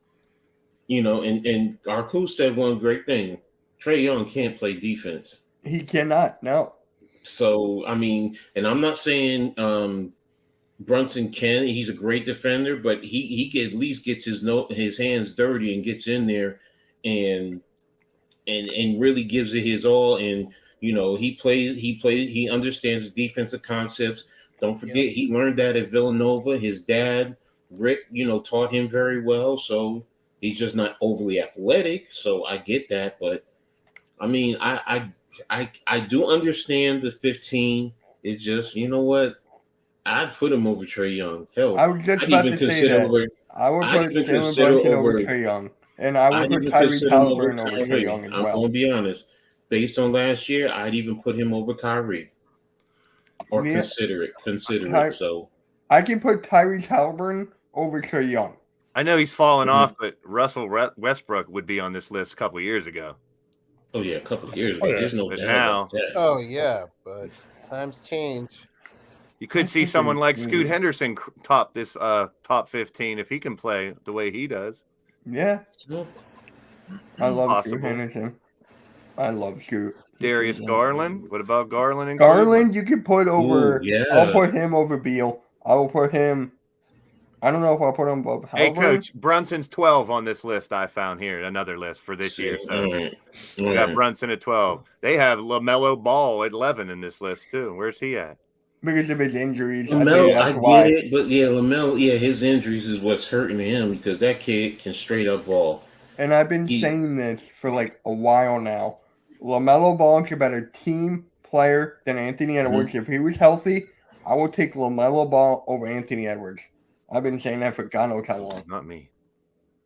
and Arku said one great thing. Trae Young can't play defense. He cannot. No. So I mean, and I'm not saying Brunson can. He's a great defender, but he can at least gets his hands dirty and gets in there and really gives it his all. And he understands the defensive concepts. Don't forget he learned that at Villanova. His dad, Rick, taught him very well. So he's just not overly athletic. So I get that, but I mean, I do understand the 15. It's just, you know what? I'd put him over Trae Young. Hell, I was just about to say that. I would put Jalen Brunson over Trae Young. And I would put Tyrese Halliburton over Trae Young as well. I'm going to be honest. Based on last year, I'd even put him over Kyrie. Or consider it. So I can put Tyrese Halliburton over Trae Young. I know he's fallen off, but Russell Westbrook would be on this list a couple of years ago. Oh yeah, a couple of years ago. There's no But doubt now, about that. Oh yeah, but times change. you could see someone like Scoot Henderson top this top 15 if he can play the way he does. Yeah. I love Possible. Scoot Henderson. I love Scoot. Darius Garland. What about Garland and Garland, you can put over. Ooh, yeah. I'll put him over Beal. I will put him. I don't know if I'll put him above Hey, Halliburton. Coach, Brunson's 12 on this list I found here, another list for this year. So we got Brunson at 12. They have LaMelo Ball at 11 in this list, too. Where's he at? Because of his injuries. LaMelo, I I think that's why. get it, but yeah, LaMelo, his injuries is what's hurting him because that kid can straight up ball. And I've been saying this for like a while now. LaMelo Ball is a better team player than Anthony Edwards. If he was healthy, I would take LaMelo Ball over Anthony Edwards. I've been saying that for God knows how long. Not me.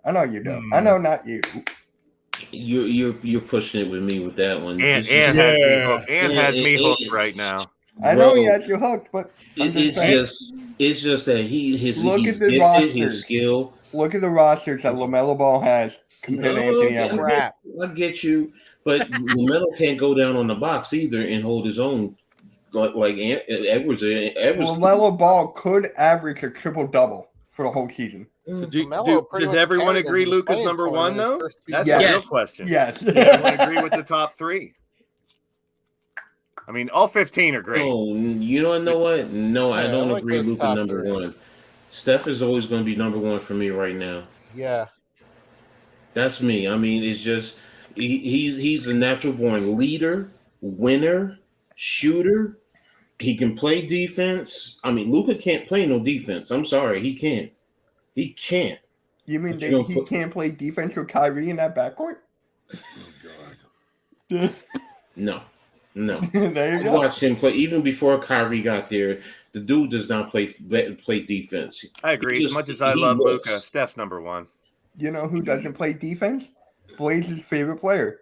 I know you do. I know not you. You're pushing it with me with that one. And This is- has me Yeah. hooked. And Yeah, has me it- hooked it- right now. I know he Bro, has you hooked, but I'm just saying, it's just that he's Look he's at the gifted, rosters. his skill. look at the rosters that LaMelo Ball has compared to Anthony Edwards. Crap. I get you, but LaMelo can't go down on the box either and hold his own like Edwards. Edwards. LaMelo Ball could average a triple-double for the whole season. LaMelo pretty Does much everyone carried them agree in Luka's playing number one, tournament his though? first two That's Yes. the real Yes. question. Yes. Does everyone agree with the top three? I mean, all 15 are great. Oh, you know what? No, I Yeah, don't I like agree. those Luka top number three. one. Steph is always going to be number one for me right now. Yeah. That's me. I mean, it's just he's a natural born leader, winner, shooter. He can play defense. I mean, Luka can't play no defense. I'm sorry, he can't. He can't. You mean But that you don't he put- can't play defense with Kyrie in that backcourt? Oh, No. There you I go. watched him play even before Kyrie got there. The dude does not play defense. I agree. He As just- much as I he love looks- Luka, Steph's number one. You know who doesn't play defense? Blaze's favorite player.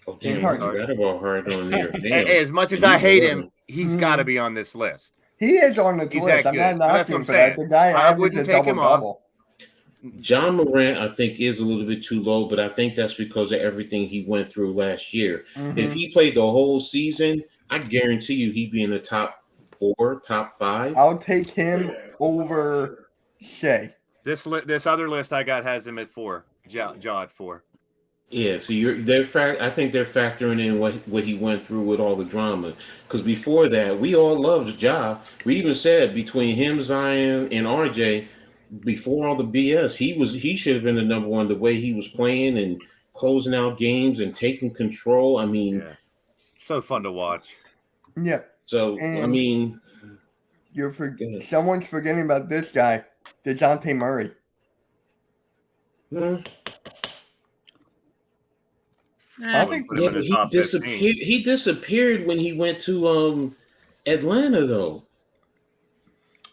Oh, James damn, I Harden. forgot about Harden on there. Damn. As much as He's I hate 11. him, he's Mhm. got to be on this list. He is on the He's list. that I'm not good. That's knocking what I'm for that. saying. The guy I averages wouldn't a take him off. double-double. John Morant, I think, is a little bit too low, but I think that's because of everything he went through last year. Mhm. If he played the whole season, I guarantee you he'd be in the top 4, top 5. I'll take him over Shea. This other list I got has him at 4. Ja at 4. Yeah, so I think they're factoring in what he went through with all the drama. Because before that, we all loved Ja. We even said between him, Zion, and RJ, before all the BS, he should have been the number one. The way he was playing and closing out games and taking control. I mean, Yeah. So fun to watch. Yeah. so I And- mean, ahead. Someone's forgetting about this guy, DeJounte Murray. hmm, I Eh, think Put him in the he top 15. disappeared. He disappeared when he went to Atlanta, though.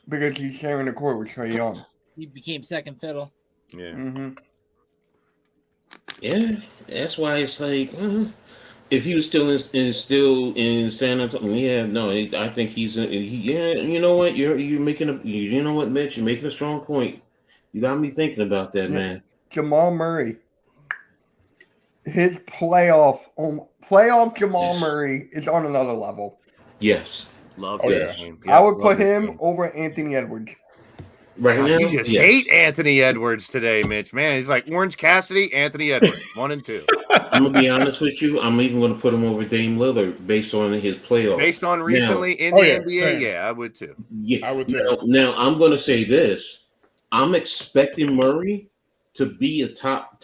because he's sharing the court with Trae Young. he became second fiddle. Yeah. Mm-hmm. Yeah, that's why it's like if he was still in San Antonio, yeah, no, I think yeah. You know what? You're making you know what, Mitch? You're making a strong point. You got me thinking about that, Yeah. man. Jamal Murray. His playoff Jamal Yes. Murray is on another level. Yes, Love Oh, his yeah. game. I would love put his him game. over Anthony Edwards. right God, now. you just yes. hate Anthony Edwards today, Mitch. Man, he's like Orange Cassidy, Anthony Edwards, 1 and 2. I'm gonna be honest with you. I'm even gonna put him over Dame Lillard based on his playoffs. Based on recently in Oh, the yeah, NBA, same. yeah, I would too. Yeah. I would too. Now I'm gonna say this. I'm expecting Murray to be a top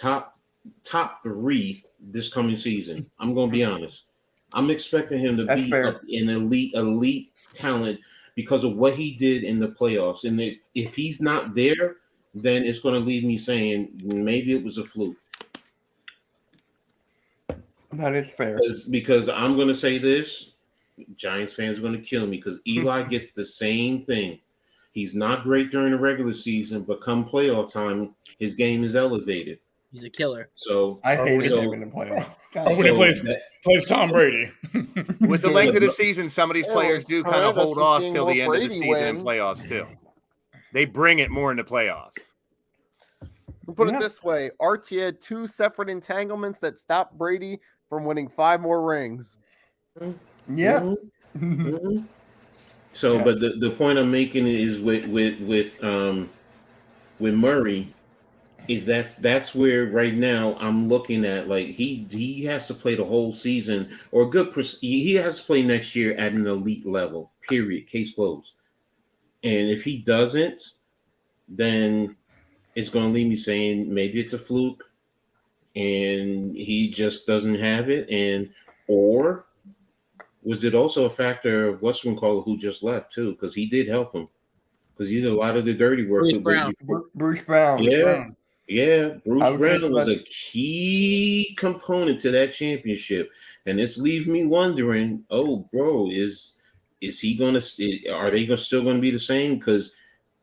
3 this coming season. I'm gonna be honest. I'm expecting him to That's be fair. an elite talent because of what he did in the playoffs. And if he's not there, then it's gonna leave me saying maybe it was a fluke. That is fair. Because I'm gonna say this, Giants fans are gonna kill me because Eli gets the same thing. He's not great during the regular season, but come playoff time, his game is elevated. He's a killer. So I hated so- him in the playoffs. Oh, when he plays that- Tom Brady. With the length of the season, some of these Yeah, players it's do kind of horrendous hold to off seeing till the what end of the Brady season and wins. playoffs too. They bring it more in the playoffs. We'll put Yeah. it this way: Archie had 2 separate entanglements that stopped Brady from winning 5 more rings. Yeah. Mhm, mhm. So, Yeah. but the point I'm making is with Murray is that's where right now I'm looking at like he has to play the whole season or he has to play next year at an elite level. Period. Case closed. And if he doesn't, then it's going to leave me saying maybe it's a fluke, and he just doesn't have it, or was it also a factor of whatchamacallit who just left too? Because he did help him because he did a lot of the dirty work. Bruce with Brown. Bruce Brown. Yeah. Brown. Yeah, Bruce I was just Brown was about- a key component to that championship. and this leaves me wondering. Oh, bro, is he gonna? Are they still gonna be the same? Because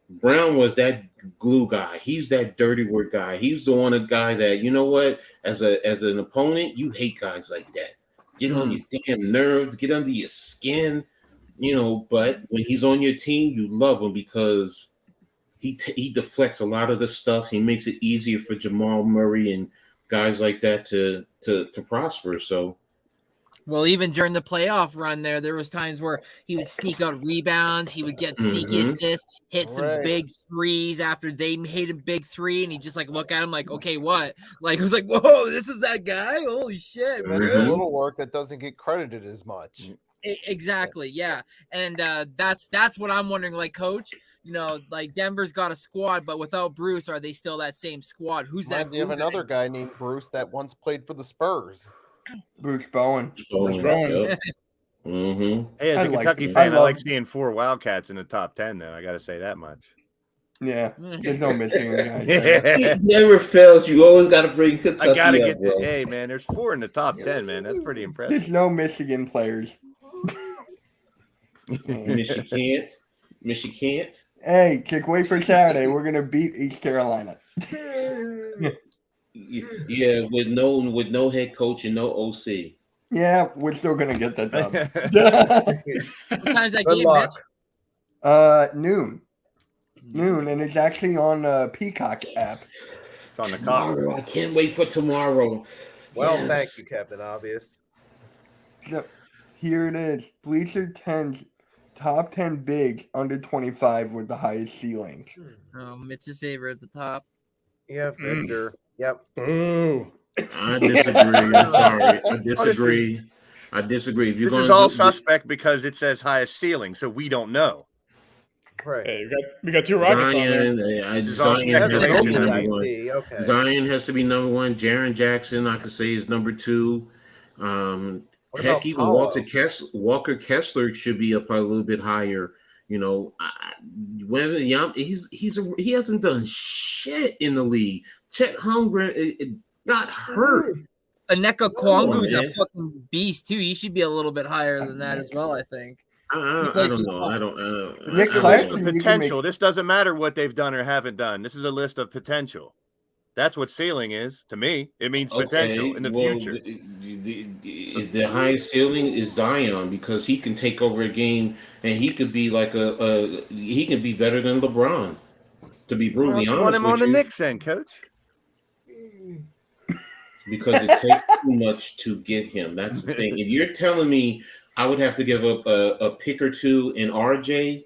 Brown was that glue guy. He's that dirty word guy. He's the one guy that, you know what, as an opponent, you hate guys like that. Get on your damn nerves, get under your skin, but when he's on your team, you love him because he deflects a lot of the stuff. He makes it easier for Jamal Murray and guys like that to prosper. So well, even during the playoff run there was times where he would sneak out rebounds. He would get sneaky assists, hit some big threes after they hit a big three. And he just like look at him like, okay, what? Like, it was like, whoa, this is that guy? Holy shit, a little work that doesn't get credited as much. Exactly. Yeah. And that's what I'm wondering, like, coach, like Denver's got a squad, but without Bruce, are they still that same squad? Who's that? You have another guy named Bruce that once played for the Spurs. Bruce Bowen. Yep. Hey, as a Kentucky fan, I like seeing 4 Wildcats in the top 10. Though I got to say that much. Yeah, there's no Michigan guys. It never fails. You always got to bring Kentucky. I got to get. bro. Hey, man, there's 4 in the top 10. Man, that's pretty impressive. There's no Michigan players. Michigan. Hey, just wait for Saturday. We're gonna beat East Carolina. Yeah, with no head coach and no OC. Yeah, we're still gonna get that done. What time's that Good game, luck. Noon, and it's actually on the Peacock app. It's on the Tomorrow. cock. I can't wait for tomorrow. Well, Yes. thank you, Captain Obvious. So here it is. Bleacher 10's top 10 bigs under 25 with the highest ceilings. Mitch's favorite at the top. Yeah, Victor. Yep. Boo. I disagree. I'm sorry. I disagree. I disagree. If you're This going is all suspect because it says highest ceiling, so we don't know. Right. Hey, we got 2 Rockets on there. Zion has to be speculation. number one. Okay. Zion has to be number one. Jaren Jackson, I could say, is number 2. What Heck, about even Paolo? Walker Kessler should be up a little bit higher. He hasn't done shit in the league. Chet Holmgren got hurt. Aneka Kwangu's man. a fucking beast too. He should be a little bit higher than that as well, I think. I don't know. I don't. Nick This is a list Claxton, of you can potential. make- This doesn't matter what they've done or haven't done. This is a list of potential. That's what ceiling is to me. It means potential in the future. The highest ceiling is Zion because he can take over a game and he could be like he can be better than LeBron. To be brutally Want honest him on with the you, Knicks, then, coach. because it takes too much to get him. That's the thing. If you're telling me I would have to give up a pick or 2 in RJ,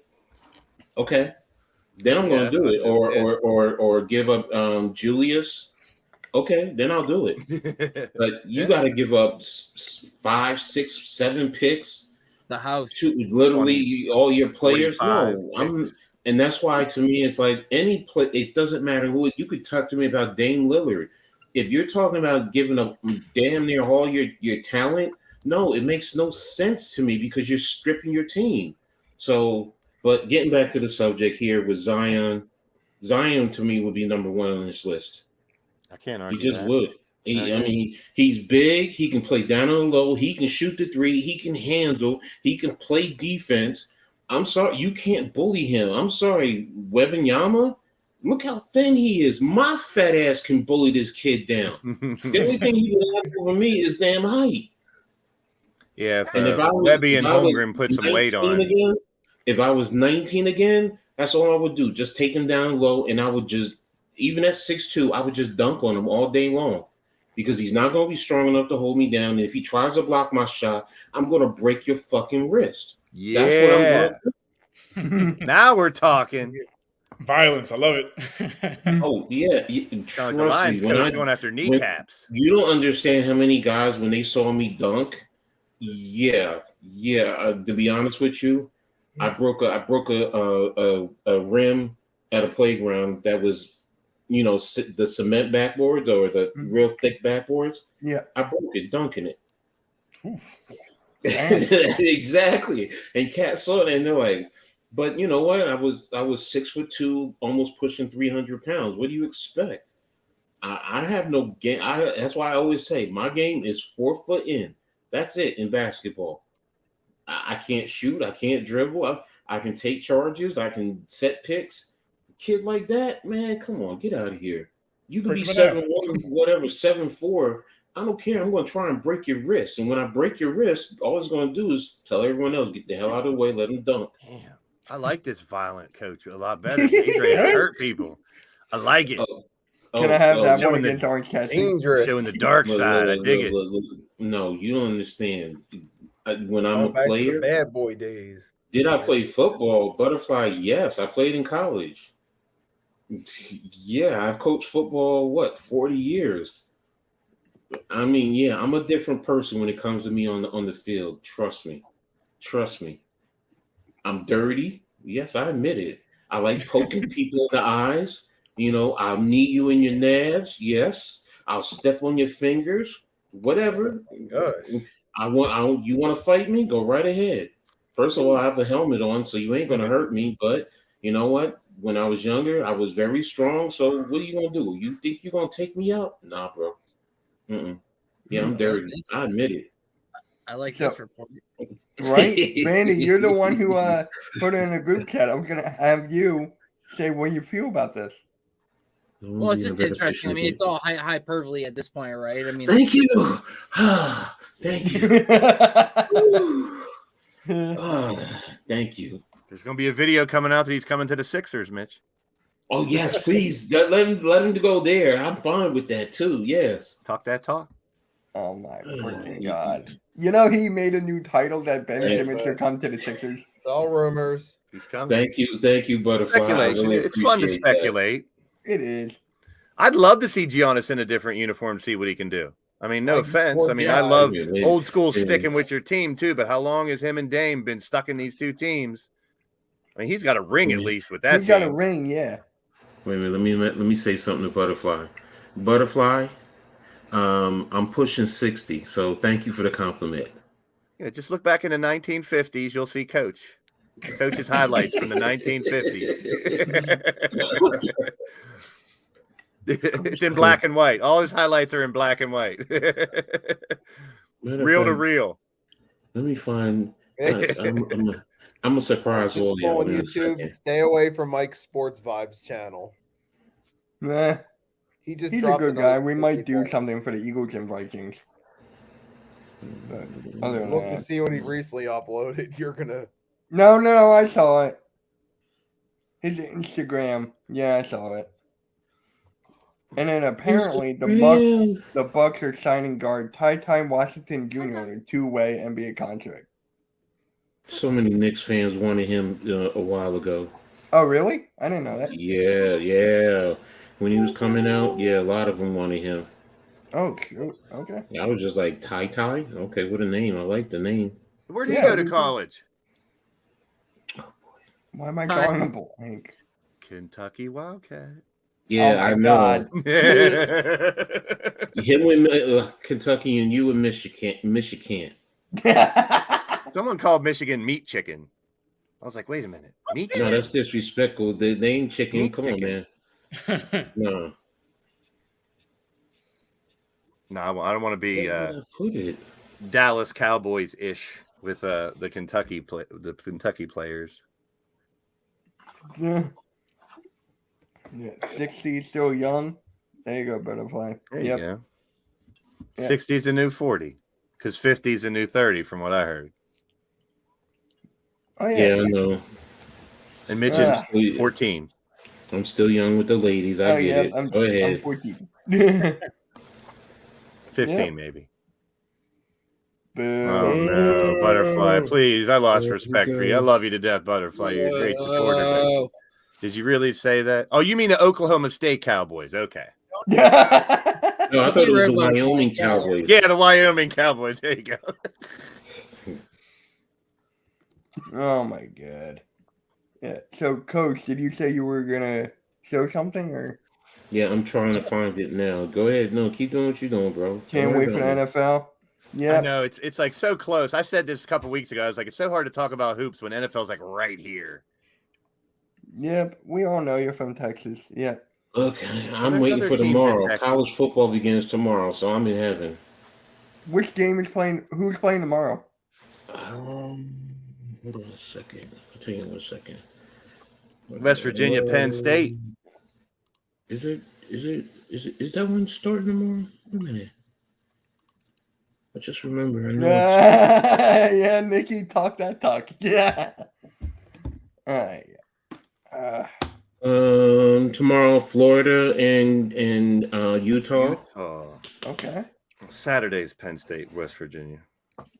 okay, then I'm going to do it. Or give up Julius, okay, then I'll do it. But you got to give up 5, 6, 7 picks The house. to literally all your players. 45 No, picks. and that's why to me it's like any play. It doesn't matter who. You could talk to me about Dame Lillard. If you're talking about giving up damn near all your talent, no, it makes no sense to me because you're stripping your team. So, but getting back to the subject here with Zion to me would be number 1 on this list. I can't He argue. just that. would. He's big. He can play down on the low. He can shoot the 3. He can handle. He can play defense. I'm sorry, you can't bully him. I'm sorry, Wembanyama. Look how thin he is. My fat ass can bully this kid down. The only thing he would have over me is damn height. Yeah, And if I was Webby and if I was Holmgren put some weight 19 on. again, if I was 19 again, that's all I would do. Just take him down low, and I would just, even at 6'2", I would just dunk on him all day long because he's not going to be strong enough to hold me down. And if he tries to block my shot, I'm going to break your fucking wrist. Yeah. That's what I'm going to do. Now we're talking. Violence. I love it. Oh, yeah. Sound Trust like the Lions me. coach going after kneecaps. You don't understand how many guys, when they saw me dunk, to be honest with you, I broke a rim at a playground that was, the cement backboards or the real thick backboards. Yeah. I broke it dunking it. Oof. Exactly. And cats saw it and they're like, but you know what? I was 6'2", almost pushing 300 pounds. What do you expect? I have no game. That's why I always say my game is 4 foot in, That's it in basketball. I can't shoot. I can't dribble. I can take charges. I can set picks. Kid like that, man, come on, get out of here. You can be Break 'em in 7'1", whatever, 7'4". I don't care. I'm going to try and break your wrist. And when I break your wrist, all it's going to do is tell everyone else, get the hell out of the way, let them dunk. Damn. I like this violent coach a lot better. He's ready to hurt people. I like it. Can I have that one showing the- against Orange Cassidy? Dangerous. Showing the dark side. I dig it. Look. No, you don't understand. When I'm Going a back to player, the bad boy days. did I play football? Butterfly, yes. I played in college. Yeah, I've coached football, 40 years. I mean, yeah, I'm a different person when it comes to me on the field. Trust me. I'm dirty. Yes, I admit it. I like poking people in the eyes. I'll knee you in your nads. Yes, I'll step on your fingers. Whatever. Gosh. You want to fight me? Go right ahead. First of all, I have a helmet on, so you ain't gonna hurt me. But you know what? When I was younger, I was very strong. So what are you gonna do? You think you're gonna take me out? Nah, bro. Yeah, I'm dirty. I admit it. I like So- this report. Right? Randy, you're the one who put it in a group chat. I'm going to have you say what you feel about this. Well, it's just interesting. I mean, it's all hyperbole at this point, right? I mean, Thank you. Thank you. Thank you. There's going to be a video coming out that he's coming to the Sixers, Mitch. Oh yes, please let him go there. I'm fine with that too. Yes. Talk that talk. Oh my freaking god. He made a new title that Ben Simmons should come to the Sixers. It's all rumors. He's coming. Thank you, Butterfly. Speculation. Really It's fun to appreciate that. speculate. It is. I'd love to see Giannis in a different uniform, see what he can do. I mean, no Like offense. I sports, mean, yeah. I love Yeah. old school sticking with your team too, but how long has him and Dame been stuck in these two teams? I mean, he's got a ring at least with that He's got a team. ring, yeah. Wait a minute. Let me say something to Butterfly. Butterfly, I'm pushing 60, so thank you for the compliment. Yeah, just look back in the 1950s. You'll see Coach's highlights from the 1950s. It's in black and white. All his highlights are in black and white. Reel to reel. Let me find. I'm gonna surprise Just all go y'all on in a YouTube. second. Stay away from Mike's Sports Vibes channel. Nah, He just he's a dropped good another guy. We might do 54. something for the Eagles and Vikings. But other than Look to that. see what he recently uploaded. You're gonna. No, I saw it. His Instagram. Yeah, I saw it. And then apparently the Bucks are signing guard Ty Washington Jr. on a two-way NBA contract. So many Knicks fans wanted him a while ago. Oh, really? I didn't know that. Yeah. When he was coming out, yeah, a lot of them wanted him. Oh, cute. Okay. I was just like, Ty? Okay, what a name. I like the name. Where'd he Yeah, go to college? Why am I calling him blank? Kentucky Wildcat. Yeah, Oh my I know. God. Him with Kentucky and you and Michigan. Someone called Michigan meat chicken. I was like, wait a minute. Meat No, chicken? that's disrespectful. They ain't chicken. Meat Come chicken. on, man. No. No, I don't want to be Where did I put it? Dallas Cowboys-ish with the Kentucky players. Yeah, 60 still young. There you go, Butterfly. There you Yep. go. Yeah. 60 is a new 40 because 50 is a new 30 from what I heard. Oh, Yeah, yeah. I know. And Mitch Ah. is 14. I'm still young with the ladies. I Oh, get yeah. it. I'm Go ahead. 14. 15 Yeah. maybe. Boo. Oh no, Butterfly, please. I lost There respect he for you. I goes. love you to death, Butterfly. You're a great supporter. man. Whoa. Did you really say that? Oh, you mean the Oklahoma State Cowboys. Okay. No, I thought it was the Rainbow Wyoming Cowboys. Cowboys. Yeah, the Wyoming Cowboys. There you go. Oh, my God. Yeah. So, Coach, did you say you were going to show something or Yeah, I'm trying to find it now. Go ahead. No, keep doing what you're doing, bro. can't Don't wait worry for the about it. NFL? I Yeah. know it's like so close. I said this a couple weeks ago. I was like, it's so hard to talk about hoops when NFL's like right here. Yep. We all know you're from Texas. Yeah. Okay, I'm there's waiting other for teams in tomorrow. Texas. College football begins tomorrow, so I'm in heaven. Which game is playing? Who's playing tomorrow? Hold on a second. I'll tell you in 1 second. West Virginia, Penn State. Is that one starting tomorrow? Wait a minute. I just remember. I know it's, Yeah, Nikki, talk that talk. Yeah. All right. tomorrow, Florida and Utah. Oh, Okay. Saturday's Penn State, West Virginia.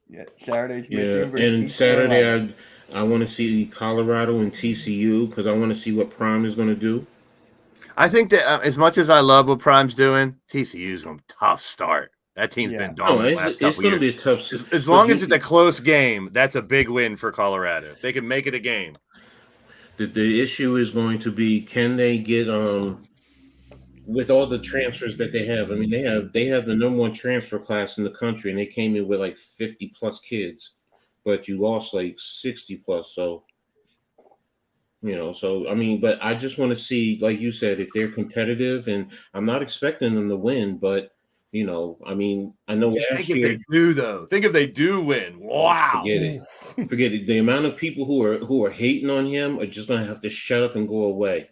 Yeah. Saturday's Yeah, Michigan versus and East Carolina. Saturday I want to see Colorado and TCU because I want to see what Prime is going to do. I think that as much as I love what Prime's doing, TCU's going to tough start. That team's been No, dominant the last it's couple going to years. be a tough. As long as it's a close game, that's a big win for Colorado. If they can make it a game. The issue is going to be, can they get with all the transfers that they have? I mean, they have the number one transfer class in the country, and they came in with like 50 plus kids, but you lost like 60 plus. So, so I mean, but I just want to see, like you said, if they're competitive, and I'm not expecting them to win, but I mean, I know Just last think year. if they do, though. Think if they do win. Wow. Forget it. The amount of people who are hating on him are just gonna have to shut up and go away.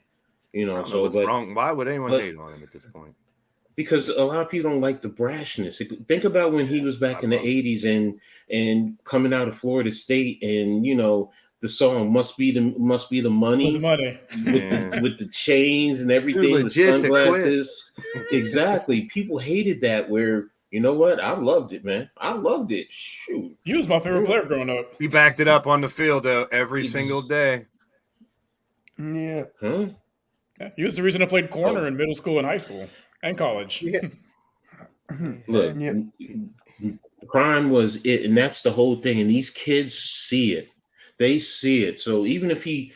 I don't know what's wrong. Why would anyone hate on him at this point? Because a lot of people don't like the brashness. Think about when he was back in the 80s and coming out of Florida State, and the song must be the money, The money. with the chains and everything, the legit to sunglasses. Exactly. People hated that. Where you know what? I loved it, man. I loved it. Shoot. He was my favorite player growing up. He backed it up on the field though every single day. Yeah. Huh? Yeah, he was the reason I played corner in middle school and high school and college. Look, Yeah. Prime was it, and that's the whole thing. And these kids see it. They see it. So even if he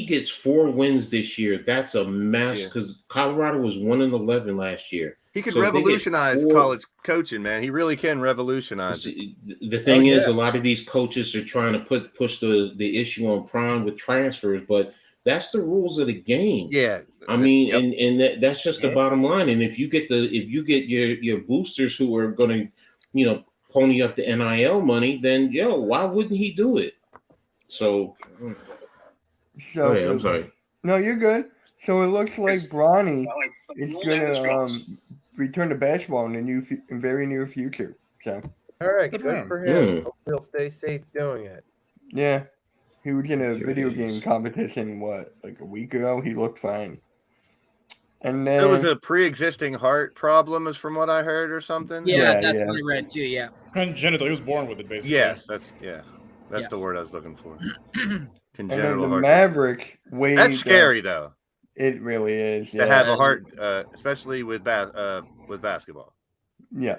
gets 4 wins this year, that's a mass, because Colorado was 1-11 last year. He could So if they get revolutionize 4 college coaching, man. He really can revolutionize it. The thing is, a lot of these coaches are trying to push the issue on Prime with transfers, but that's the rules of the game. Yeah. I mean, and that's just the bottom line. And if you get your boosters who are going to, pony up the NIL money, then why wouldn't he do it? So, I'm sorry. No, you're good. So it looks like Bronny is gonna return to basketball in the very near future. So All right, Good good for for him. Hope he'll stay safe doing it. yeah, he was in a Here video it game is. competition like a week ago. He looked fine. And then It was a pre-existing heart problem, is from what I heard, or something. Yeah, Yeah, that's yeah. what I read too. Yeah. Congenital. He was born with it, basically. Yes, that's the word I was looking for. and then Congenital the heart. Mavericks weighed. That's scary though, It really is. to Yeah. have a heart, especially with basketball. Yeah.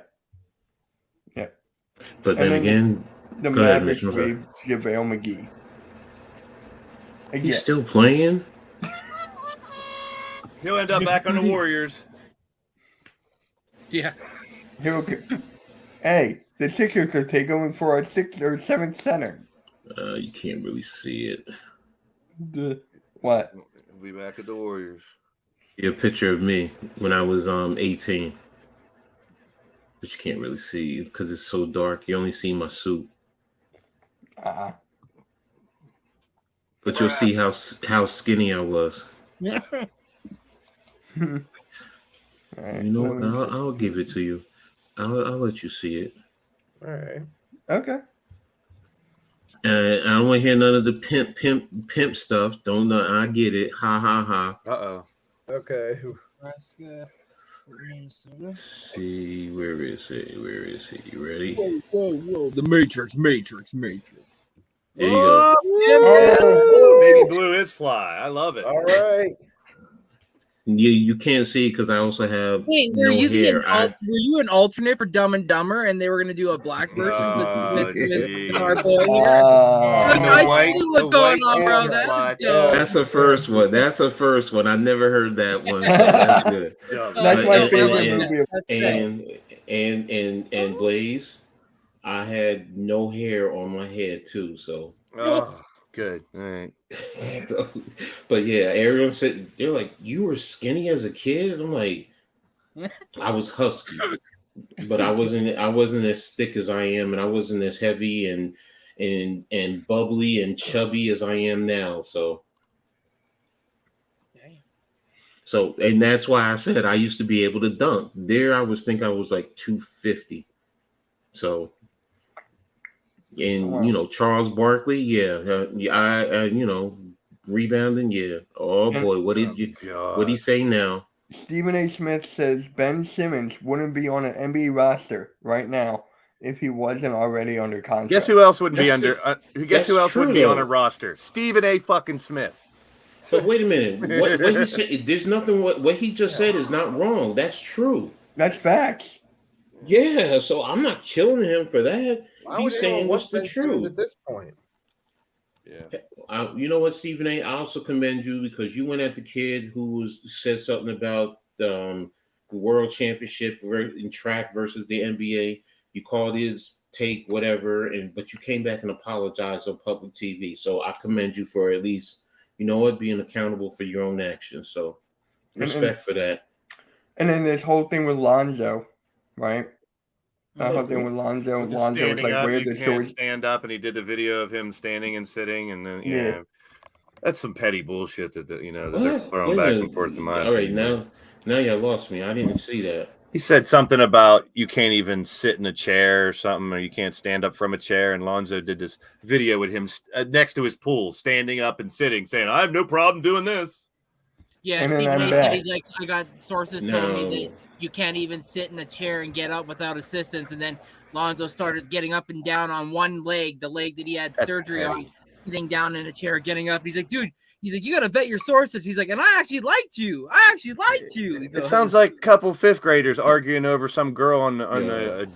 But then then again, The Go ahead, Mavericks Mitch, I'm sorry. waived JaVale McGee. Again. he's still playing. He'll end up He's back on the pretty- Warriors. Yeah. Hey, the Sixers are taking for our 6th or 7th center. You can't really see it. What? He'll be back at the Warriors. A picture of me when I was 18, but you can't really see because it's so dark. You only see my suit, but you'll see how skinny I was. All right, You know, let me see. I'll give it to you. I'll let you see it. All right. Okay. I don't want to hear none of the pimp stuff. Don't know. I get it. Ha ha ha. Uh-oh. Okay. See, where is he? Where is he? You ready? Whoa. The Matrix. There you Oh, Oh. Baby Blue is fly. I love it. All right. go. You can't see because I also have Wait, no hair. were you an alternate for Dumb and Dumber, and they were gonna do a black version Oh, with our boy here? Uh, Look, the I white- see what's the going white on, bro. and That's black. dope. That's a first one. That's a first one. I never heard that one. So that's good. Dumb. that's my And- favorite and- movie. That's sick. And Blaze, I had no hair on my head too. So, Oh, good. All right. but yeah, everyone said they're like, you were skinny as a kid. And I'm like, I was husky. but I wasn't as thick as I am, and I wasn't as heavy and bubbly and chubby as I am now. So, and that's why I said I used to be able to dunk. There, I was like 250. So, and Wow. Charles Barkley, I rebounding, yeah. Oh boy, what did he say now? Stephen A. Smith says Ben Simmons wouldn't be on an NBA roster right now if he wasn't already under contract. Guess who else would be That's under? Guess that's who else true, would be on a though. roster? Stephen A. fucking Smith. But wait a minute, what he said? There's nothing. What he just said is not wrong. That's true. That's facts. Yeah, so I'm not killing him for that. Why would He's saying anyone what's want the Ben Simmons truth. at this point? Yeah. You know what, Stephen A. I also commend you because you went at the kid who said something about the world championship in track versus the NBA. You called his take whatever, but you came back and apologized on public TV. So I commend you for at least, being accountable for your own actions. So respect for that. And then this whole thing with Lonzo, right? That whole thing with Lonzo. Just Lonzo was standing like, up, where you the can't short. stand up, and he did the video of him standing and sitting, and then Yeah. that's some petty bullshit that they're What? throwing Wait a back minute. and forth. In my All right, opinion. now you lost me. I didn't see that. He said something about you can't even sit in a chair or something, or you can't stand up from a chair. And Lonzo did this video with him next to his pool, standing up and sitting, saying, "I have no problem doing this." Yeah, And then Stephen I'm A said back. he's like, I got sources telling me No. that you can't even sit in a chair and get up without assistance. And then Lonzo started getting up and down on one leg, the leg that he had That's surgery on, petty. sitting down in a chair, getting up. He's like, dude, he's like, you got to vet your sources. He's like, and I actually liked you. It sounds like a couple fifth graders arguing over some girl out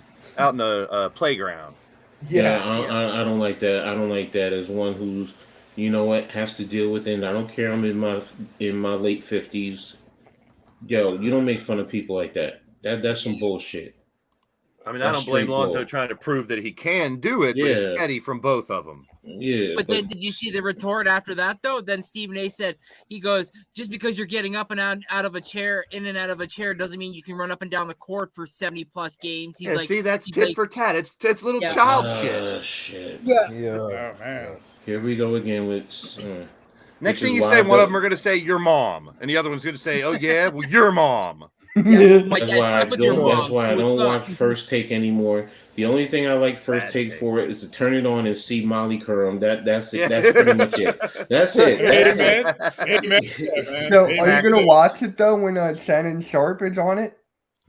in a playground. Yeah, I don't like that. I don't like that as one who's, has to deal with it. I don't care. I'm in my late 50s. Yo, you don't make fun of people like that. That's some bullshit. I mean, That's I don't blame straight Lonzo bull. trying to prove that he can do it, but Yeah. it's petty from both of them. Yeah, But then did you see the retort after that, though? Then Stephen A said, he goes, just because you're getting up and out of a chair, in and out of a chair, doesn't mean you can run up and down the court for 70-plus games. He's like, see, that's he's tit like, for tat. It's little Yeah. child shit. Shit. yeah. Oh man. Here we go again with. Next Which thing is you why say, I one of don't- them are going to say your mom, and the other one's going to say, "Oh yeah, well your mom." Yeah, my That's dad why I slept with your don't. mom. That's why I so what's don't up? watch First Take anymore. The only thing I like First Bad Take take. for is to turn it on and see Molly Curran. That's it. That's pretty much it. That's it. That's it. Amen. Yeah, man. So, are Amen. you gonna watch it though when Shannon Sharp is on it?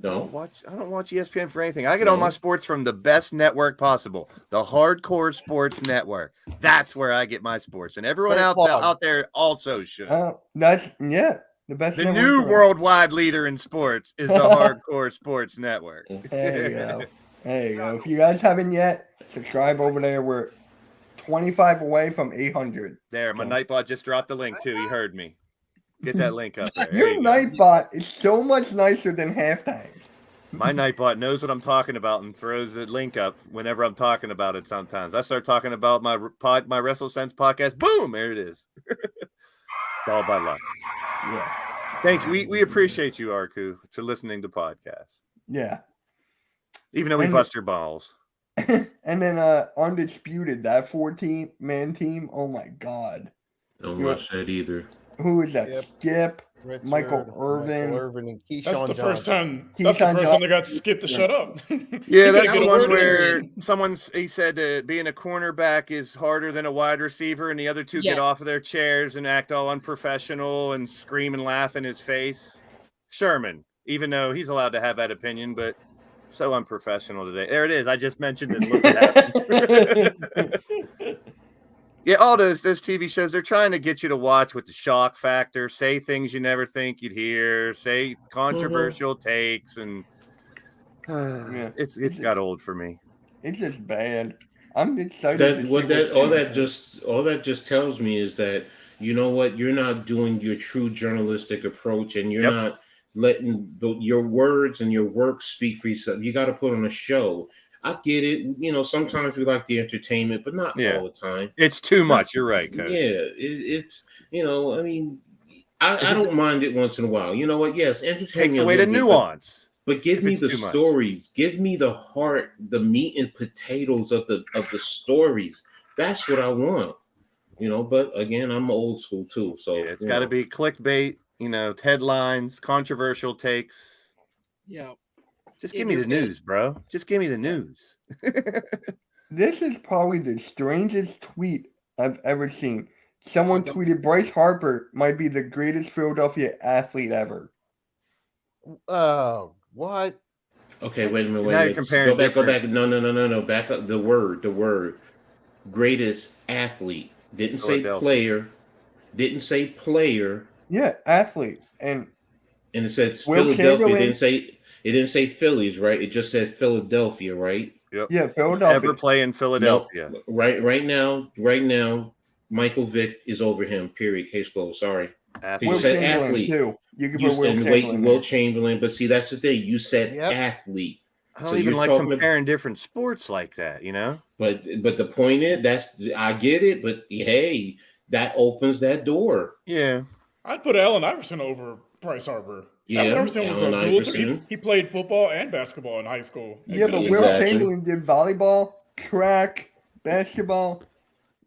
No. I don't watch ESPN for anything. I get all No. my sports from the best network possible, the Hardcore Sports Network. That's where I get my sports, and everyone Great out plug. there also should. That's the best. The network new for it. worldwide leader in sports is the Hardcore Sports Network. There you go. There you go. If you guys haven't yet, subscribe over there. We're 25 away from 800. There, my Nightbot just dropped the link too. He heard me. Get that link up there. There Your you go. Nightbot is so much nicer than halftimes. My Nightbot knows what I'm talking about and throws the link up whenever I'm talking about it. Sometimes I start talking about my WrestleSense podcast. Boom, there it is. It's all by luck. Yeah. Thank you. We appreciate you, Arku, for listening to podcasts, Yeah. even though we And- bust your balls. And then Undisputed, that 14-man team. Oh my God. Don't watch that either. Who is that? Yep. Skip. Richard, Michael Irvin. and Keyshawn That's the first time. Keyshawn That's the first time they Johnson. got skipped to shut up. Yeah, He that's couldn't the get a one word where in. he said being a cornerback is harder than a wide receiver, and the other two Yes. get off of their chairs and act all unprofessional and scream and laugh in his face. Sherman, even though he's allowed to have that opinion, but so unprofessional today. There it is. I just mentioned it. Look what happened. Yeah, all those TV shows, they're trying to get you to watch with the shock factor, say things you never think you'd hear, say controversial takes, and it's got old for me. It's just bad. I'm excited. All that just tells me is that you know what, you're not doing your true journalistic approach, and you're not letting your words and your work speak for yourself. You got to put on a show. I get it. Sometimes we like the entertainment, but not all the time. It's too much. You're right, Coach. Yeah, it's I mean, I don't mind it once in a while. You know what? Yes, entertainment Takes away the a little bit, nuance. But give me It's the too much. stories. Give me the heart, the meat and potatoes of the stories. That's what I want. But again, I'm old school too. So Yeah, it's got to be clickbait, headlines, controversial takes. Yeah. Just If give me you're the gonna- news, bro. Just give me the news. This is probably the strangest tweet I've ever seen. Someone Okay. tweeted Bryce Harper might be the greatest Philadelphia athlete ever. Oh, what? Okay, wait a minute, Now you're wait. comparing Go different- back. No. Back up the word. Greatest athlete. Didn't say Philadelphia. player. Yeah, athlete. And And it said Will Philadelphia. Chamberlain- It didn't say Phillies, right? It just said Philadelphia, right? Yep. yeah, Philadelphia. Ever play in Philadelphia? No, right now, Michael Vick is over him. Period. Case closed. Sorry. Athlete. Will You said Chamberlain athlete. too. You can You put Will said Chamberlain. Will there. Chamberlain, but see, that's the thing. You said Yep. athlete. I don't So even you're like talking comparing different sports like that, But the point is, I get it, but hey, that opens that door. Yeah. I'd put Allen Iverson over Bryce Harper. Yeah, Allen Iverson was a Allen dual. Iverson. He played football and basketball in high school. Yeah, but Will Exactly. Chamberlain did volleyball, track, basketball.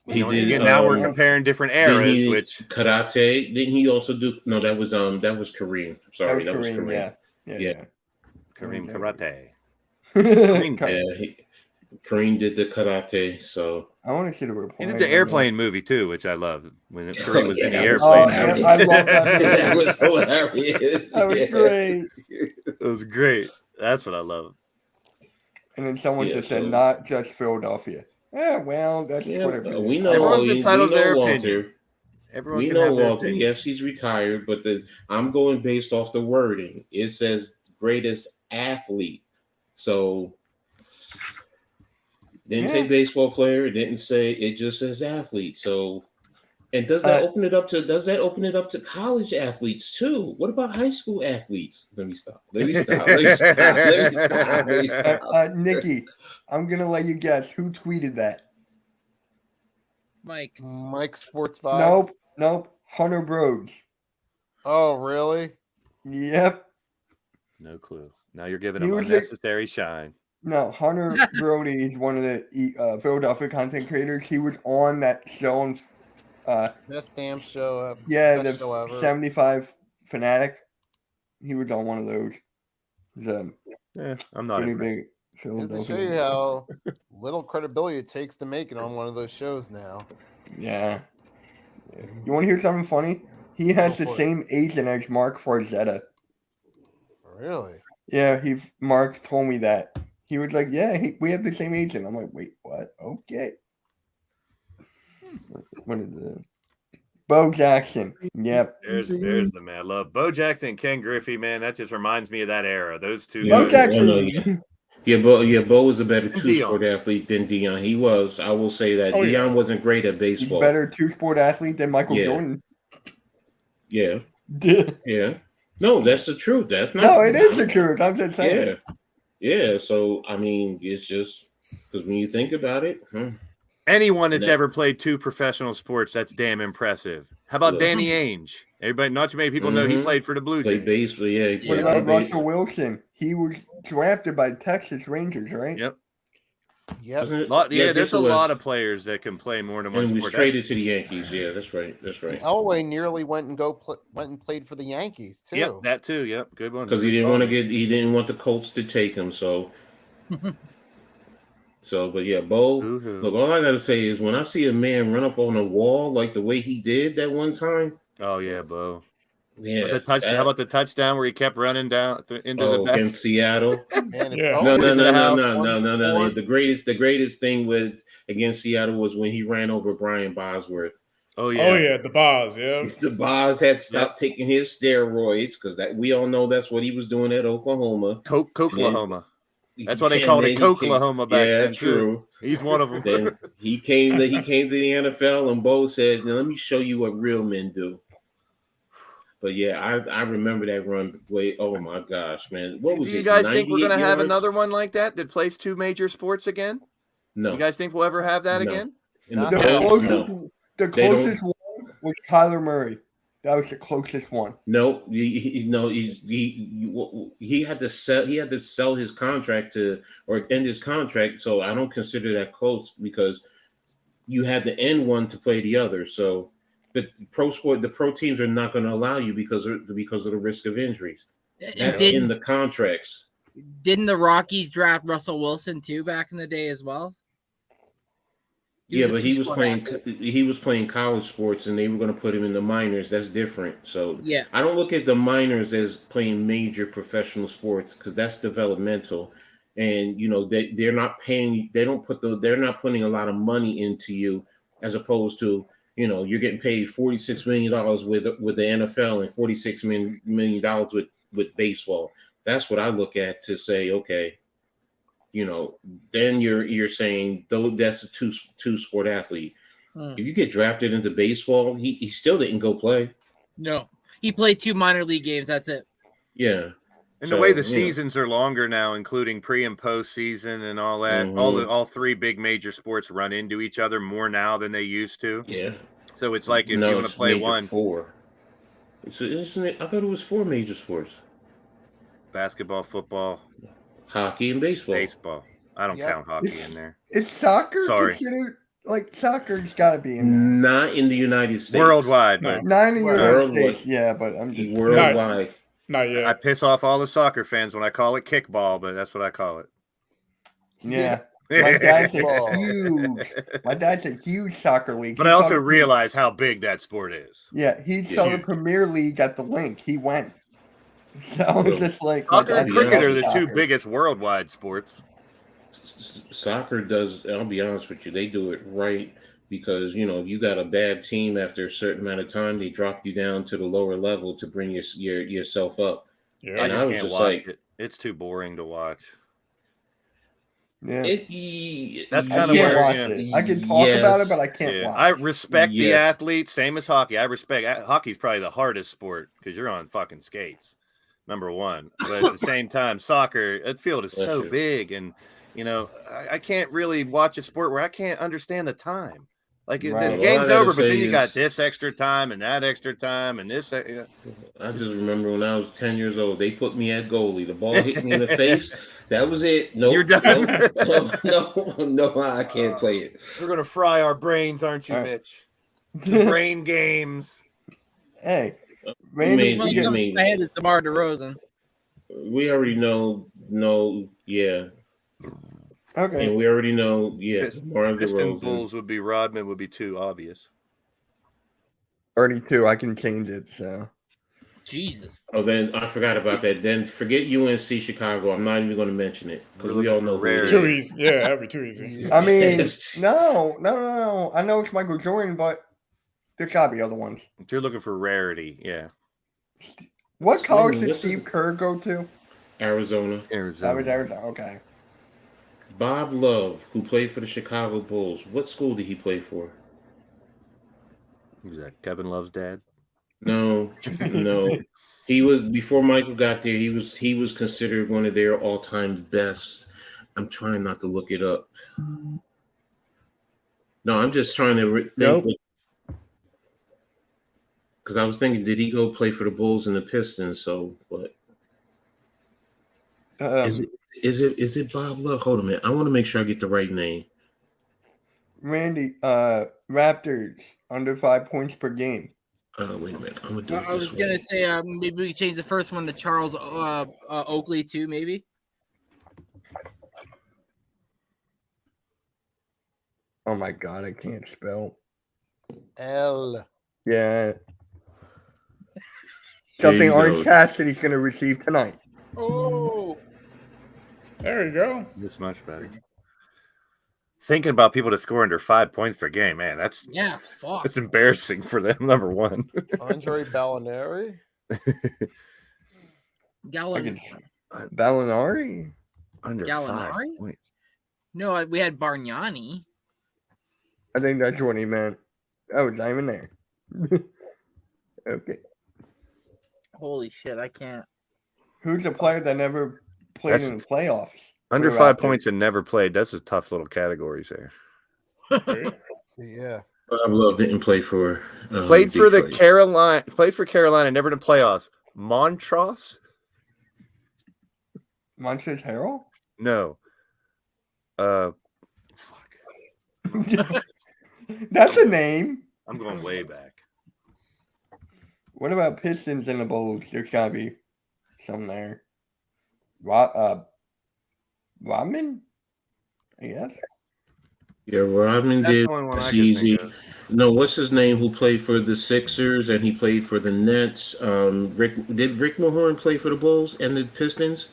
Again, now we're comparing different eras, which karate. Didn't he also do? No, that was Kareem. Sorry, that was Kareem. Yeah. Kareem Karate. Kareem. Kareem did the karate. So I want to see the report. He did the airplane movie too, which I love. When Kareem was in the Yeah, airplane. I love that. that was hilarious. That was great. It was great. That's what I love. And then someone Yeah, just said, so- not just Philadelphia. Yeah, well, that's Yeah, whatever. we know. Everyone's we entitled to know their Walter. opinion. Everyone We can know have their Walter. opinion. Yes, he's retired, but I'm going based off the wording. It says greatest athlete. So didn't say Yeah. baseball player. It didn't say. It just says athlete. So, and does that open it up to college athletes too? What about high school athletes? Let me stop. Nikki, I'm going to let you guess who tweeted that. Mike. Mike Sports Vibes. Nope. Hunter Broads. Oh, really? Yep. No clue. Now you're giving He him was unnecessary shine. No, Hunter Brody is one of the Philadelphia content creators. He was on that show on, Best damn show. yeah, best the show ever. 75 Fanatic. He was on one of those. He's a I'm not pretty impressed. big Just to show Philadelphia. you how little credibility it takes to make it on one of those shows now. Yeah. You want to hear something funny? He has Go the for it. same agent as Mark Farzetta. Really? Yeah, Mark told me that. He was like, "Yeah, we have the same agent." I'm like, "Wait, what? Okay." What is it? Bo Jackson. Yep. There's the man I love. Bo Jackson and Ken Griffey, man. That just reminds me of that era. Those two Bo guys. Jackson. Bo was a better And two-sport athlete than Deion. He was. I will say that Oh, yeah. Deion wasn't great at He's baseball. better two-sport athlete than Michael Yeah. Jordan. Yeah, yeah. No, that's the truth. That's not. No, it is the truth. I'm just Yeah, saying. yeah. So I mean, it's just because when you think about it, Anyone that's Next. ever played two professional sports, that's damn impressive. How about Yeah. Danny Ainge? Everybody, not too many people know he Mhm. played for the Blue play Jays. baseball. Yeah. What yeah, about play Russell Wilson? He was drafted by Texas Rangers, right? Yep. Yep. Wasn't it? There's this a was- lot of players that can play more than one And was sport. traded to the Yankees. Yeah, that's right. That's right. Elway nearly went and played for the Yankees too. Yep, that too. Yep, good one. Because he didn't want the Colts to take him. So, but yeah, Bo. Woo-hoo. Look, all I gotta say is when I see a man run up on a wall like the way he did that one time, Oh yeah, Bo. yeah. The touchdown. How about the touchdown where he kept running down into the back? against Seattle? Man, if Yeah. Elway No. did that The one greatest thing with against Seattle was when he ran over Brian Bosworth. Oh yeah. Oh yeah, the bars. Yeah. The Boz had stopped taking his steroids because that we all know that's what he was doing at Oklahoma. Coklahoma. That's why they And called then it he came- Coklahoma back Yeah, then. too. true. He's one of them. Then he came to the NFL, and Bo said, "Now let me show you what real men do." But yeah, I remember that run. Wait, oh my gosh, man, what was Do you it? guys think we're 98 gonna have yards? another one like that plays two major sports again? No, You guys think we'll ever have that No. again? in the The The past, closest, no. the They don't- closest one was Kyler Murray. That was the closest one. No, he had to sell his contract or end his contract. So I don't consider that close because you had to end one to play the other. So the pro teams are not going to allow you because of the risk of injuries. That's in the contracts. Didn't the Rockies draft Russell Wilson too back in the day as well? Yeah, but he was playing college sports, and they were going to put him in the minors. That's different. So yeah, I don't look at the minors as playing major professional sports because that's developmental, and they're not paying. They're not putting a lot of money into you as opposed to you're getting paid $46 million with the NFL and $46 million with baseball. That's what I look at to say, okay. Then you're saying though that's a two sport athlete. If you get drafted into baseball, he still didn't go play. No, he played 2 minor league games. That's it. Yeah, and the way the seasons are longer now, including pre and post season and all that, all 3 big major sports run into each other more now than they used to. Yeah. So it's like if you want to play one, 4. Isn't it? I thought it was 4 major sports: basketball, football, hockey, and baseball. Baseball. I don't count hockey in there. Is soccer considered soccer's got to be in there? Not in the United States. Worldwide, but not in the United States. Yeah, but I'm just worldwide. Not yet. I piss off all the soccer fans when I call it kickball, but that's what I call it. Yeah. My dad's a huge soccer league. But I also realize how big that sport is. Yeah, he saw the Premier League at the link. He went. So I was just like, soccer and cricket are the 2 biggest worldwide sports. Soccer does. I'll be honest with you. They do it right because if you got a bad team after a certain amount of time, they drop you down to the lower level to bring yourself up. Yeah, and I was just like, it's too boring to watch. Yeah, that's kind of where I can talk about it, but I can't watch. I respect the athletes, same as hockey. I respect hockey's probably the hardest sport because you're on fucking skates. Number one, but at the same time, soccer, that field is so big, and I can't really watch a sport where I can't understand the time. Like the game's over, but then you got this extra time and that extra time and this. I just remember when I was 10 years old, they put me at goalie. The ball hit me in the face. That was it. No, you're done. No, I can't play it. We're gonna fry our brains, aren't you, Mitch? Brain games. Hey. My head is DeMar DeRozan. We already know. No, yeah. Okay. And we already know. Yeah. Piston Bulls would be Rodman would be 2 obvious. Already 2. I can change it. So. Jesus. Oh, then I forgot about that. Then forget UNC Chicago. I'm not even going to mention it because we all know rare. Too easy. Yeah, that'd be too easy. I mean, no. I know it's Michael Jordan, but. There's gotta be other ones. If you're looking for rarity, yeah. What college did Steve Kerr go to? Arizona. That was Arizona. Okay. Bob Love, who played for the Chicago Bulls, what school did he play for? Was that Kevin Love's dad? No. He was before Michael got there. He was considered one of their all-time best. I'm trying not to look it up. No, I'm just trying to think. Because I was thinking, did he go play for the Bulls and the Pistons? So, but is it Bob Love? Hold a minute. I want to make sure I get the right name. Randy, Raptors under 5 points per game. Wait a minute. I'm gonna do it. I was gonna say maybe we change the first one to Charles Oakley too, maybe. Oh my God, I can't spell. L. Yeah. Something Orange Cassidy's going to receive tonight. Oh, there you go. It's much better. Thinking about people to score under 5 points per game, man, that's embarrassing for them. Number one, Andre Gallinari. Gallinari under Gallinari? 5 points. No, we had Bargnani. I think that's what he meant. Oh, it's not even there. Okay. Holy shit, I can't. Who's a player that never played in the playoffs? Under 5 points and never played. That's a tough little categories there. Yeah. Bob Love didn't play for. Played for the Detroit. Carolina. Played for Carolina. Never in the playoffs. Montross? Montrezl Harrell? No. Fuck. That's a name. I'm going way back. What about Pistons and the Bulls? There's gotta be some there. Rodman? I guess. Yeah, Rodman That's did. the only one I That's could easy. think of. No, what's his name? Who played for the Sixers and he played for the Nets? Rick Mahorn play for the Bulls and the Pistons?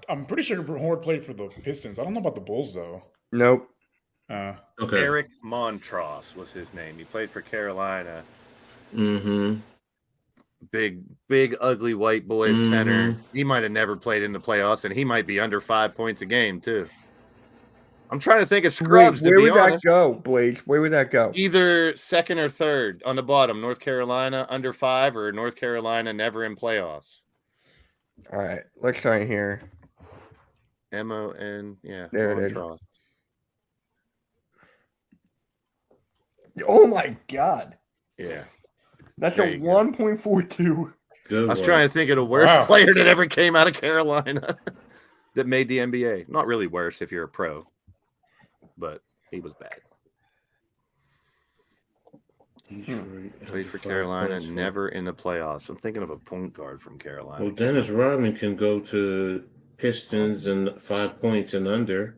I'm pretty sure Horn played for the Pistons. I don't know about the Bulls though. Nope. Okay. Eric Montross was his name. He played for Carolina. Mm-hmm. Big, ugly white boy Mhm. center. He might have never played in the playoffs, and he might be under 5 points a game too. I'm trying to think of scrubs. Where to be would that honest, go, Blaze? Where would that go? either second or third on the bottom. North Carolina under 5, or North Carolina never in playoffs. All right, let's try here. MON, yeah. There it is. Montross. Oh my God, Yeah. that's There a you go. 1.42. Good I was one. trying to think of the worst Wow. player that ever came out of Carolina that made the NBA. Not really worse if you're a pro, but he was bad. Detroit, Played under for 5 Carolina, points. never in the playoffs. I'm thinking of a point guard from Carolina. Well, Dennis Rodman can go to Pistons and 5 points and under.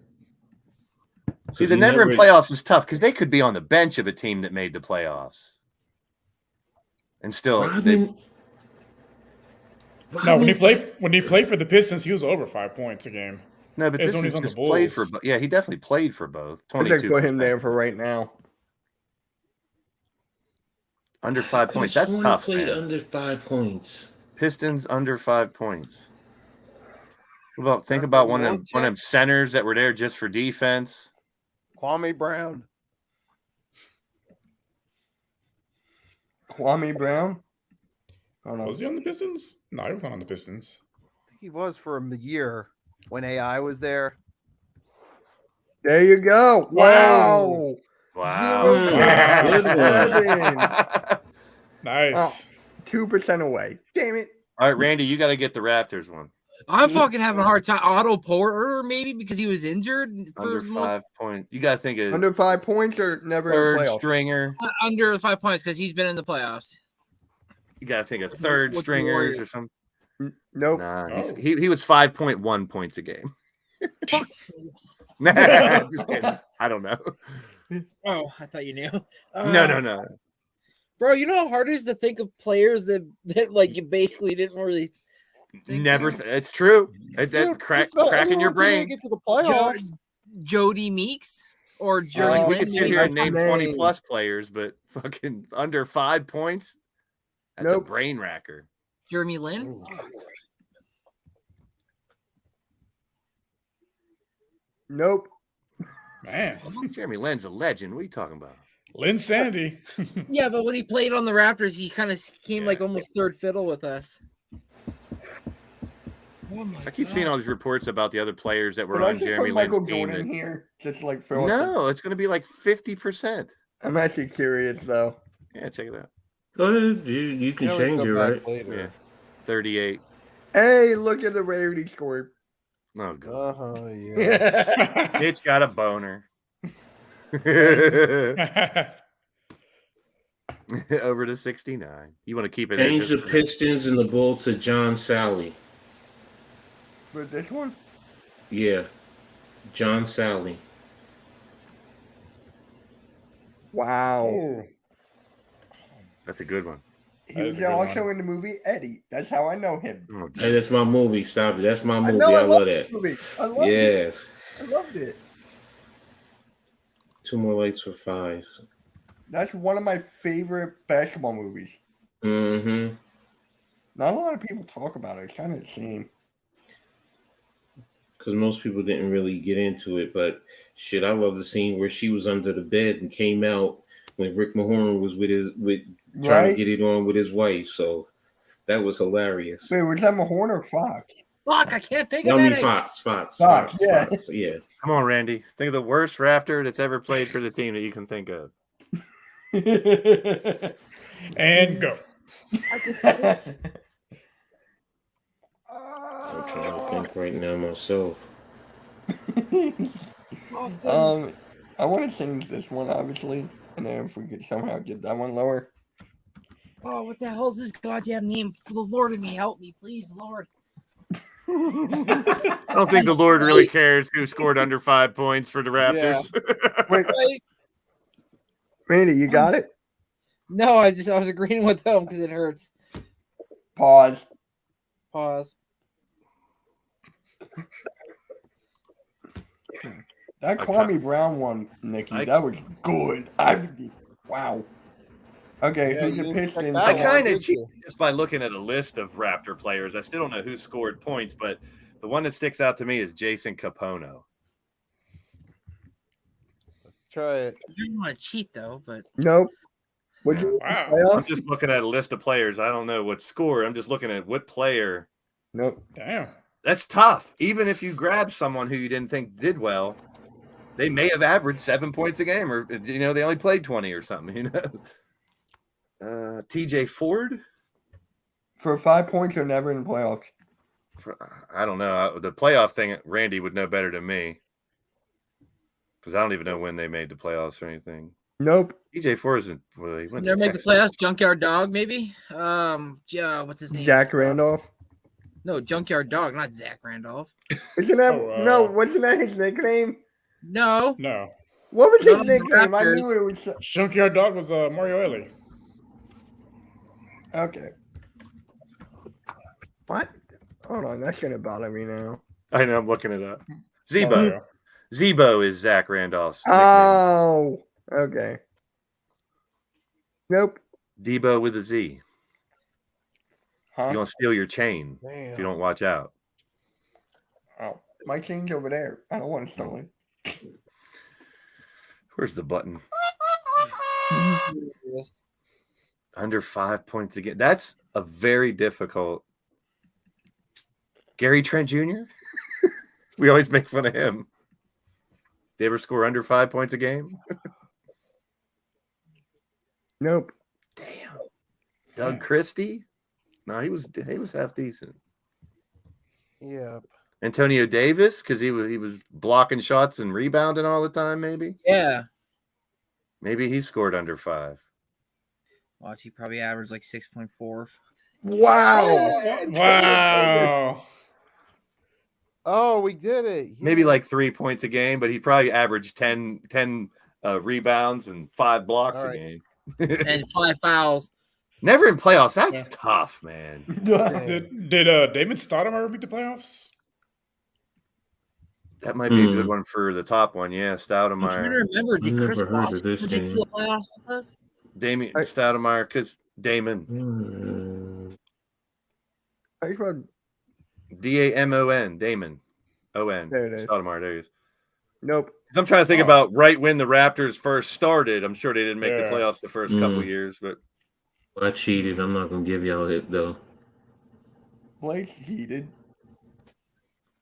See, 'Cause the he never in playoffs is tough because they could be on the bench of a team that made the playoffs, and still, Rodman. No, when he Rodman- played for the Pistons, he was over 5 points a game. no. But It's this when is he's on the just played for. Bulls. Yeah, he definitely played for both. I think 22 put him there for right now. under 5 I points. could've That's sworn he tough, played man. under 5 points. Pistons under 5 points. What about think about one of them centers that were there just for defense. Kwame Brown. Kwame Brown. Oh no. Was he on the Pistons? No, he was not on the Pistons. I think he was for a year when AI was there. There you go. Wow. Wow. Good one. Nice. 2% away. Damn it. All right, Randy, you got to get the Raptors one. I'm fucking having a hard time. Otto Porter, maybe because he was injured for Under 5 points. You got to think of Under 5 points or never in third the playoffs? stringer. under 5 points because he's been in the playoffs. You got to think of third With the stringers or Warriors. something. Nope. Nah, Oh. he was 5.1 points a game. Fuck's sakes. Just kidding. I don't know. Oh, I thought you knew. No. Bro, you know how hard it is to think of players that like you basically didn't really Never. It's true. That's Dude, crack, just about cracking your anyone can brain. Get to the Jo- playoffs. Jody Meeks or Yeah, Jerry like we Lin. could sit maybe. here and That's name the 20 name. plus players, but fucking under 5 points. That's Nope. a brain racker. Jeremy Lin. Nope. Man, Jeremy Lin's a legend. What are you talking about? Lynn Sandy. Yeah, but when he played on the Raptors, he kind of came like almost third fiddle with us. Oh my I keep seeing all these reports about the other players that were Can I on just Jeremy put Michael Lin's team. Jordan That, here? Just like throw it some- no, it's going to be like 50%. I'm actually curious though. Yeah, check it out. Go ahead. You can always change go it, back right? later. Yeah. 38. Hey, look at the rarity score. Oh, God. Yeah. Mitch got a boner. Over to 69. You want to keep it in Change the just- Pistons and the Bulls to John Sally. For this one? Yeah. John Sally. Wow. Oh, That's a good one. He That was is a good also one. in the movie Eddie. That's how I know him. Oh, Hey, that's my movie. Stop it. That's my movie. know, I love that. this movie. I loved it. Yes. I loved it. 2 more lights for 5. That's one of my favorite basketball movies. Mm-hmm. Not a lot of people talk about it. It's kind of the same. Because most people didn't really get into it, but shit, I love the scene where she was under the bed and came out when Rick Mahorn was trying Right? to get it on with his wife. So that was hilarious. Wait, was that Mahorn or Fox? Fuck, I can't think No, of I mean any. Fox, yeah. yeah. Come on, Randy. Think of the worst Raptor that's ever played for the team that you can think of. And go. I'm trying to think right now myself. I want to change this one, obviously, and then if we could somehow get that one lower. Oh, what the hell's this goddamn name? For the Lord of me, help me, please, Lord. I don't think the Lord really cares who scored under 5 points for the Raptors. Wait, Right? Randy, you got it? No, I was agreeing with them because it hurts. Pause. Pause. That Kwame Brown one, Nikki, that was good. Wow. Okay, Yeah, who's you a didn't check Pistons? that I one. kind of did cheated you? just by looking at a list of Raptor players. I still don't know who scored points, but the one that sticks out to me is Jason Capono. Let's try it. I didn't want to cheat though, but Nope. Would you Wow. playoffs? I'm just looking at a list of players. I don't know what score. I'm just looking at what player. Nope. Damn. That's tough. Even if you grab someone who you didn't think did well, they may have averaged 7 points a game, or they only played 20 or something. TJ Ford. For 5 points or never in the playoffs. I don't know. The playoff thing, Randy would know better than me, because I don't even know when they made the playoffs or anything. Nope. TJ Ford isn't. Well, he went never to make the Texas. playoffs. Junkyard Dog, maybe. What's his name? Jack Randolph. No, Junkyard Dog, not Zach Randolph. Isn't that no? Oh, Wasn't that his nickname? No. No. What was None his of the nickname? I Raptors. knew it was. Junkyard Dog was Mario Elie. Okay. What? Hold on, that's gonna bother me now. I know. I'm looking it up. Zebo. Mario. Zebo is Zach Randolph's nickname. Oh, okay. Nope. Debo with a Z. Huh? You're gonna steal your chain if Damn. you don't watch out. Oh, my chain's over there. I don't want to steal it. Where's the button? Under 5 points again. That's a very difficult. Gary Trent Jr. We always make fun of him. They ever score under 5 points a game? Nope. Damn. Doug Christie? No, he was half decent. Yeah. Antonio Davis, because he was blocking shots and rebounding all the time, maybe. Yeah. Maybe he scored under 5. Watch, he probably averaged like 6.4. Wow. Wow. Oh, we did it. Maybe Yeah. like 3 points a game, but he probably averaged 10 rebounds and 5 blocks All a right. game. And 5 fouls. Never in playoffs. That's Yeah. tough, man. Did Damon Stoudemire make the playoffs? That might be a good one for the top one. Yeah, I'm trying to Stoudemire. remember. Did Never Chris heard of Boston this predict to name. the playoffs with us? Damien I- Stoudemire, because Damon. How you spell- Damon. Damon. O-N. There it is. Stoudemire. There he is. Nope. 'Cause I'm trying to think Oh. about right when the Raptors first started. I'm sure they didn't make the Yeah. playoffs the first couple years, but I cheated. I'm not gonna give y'all it though. Blake cheated.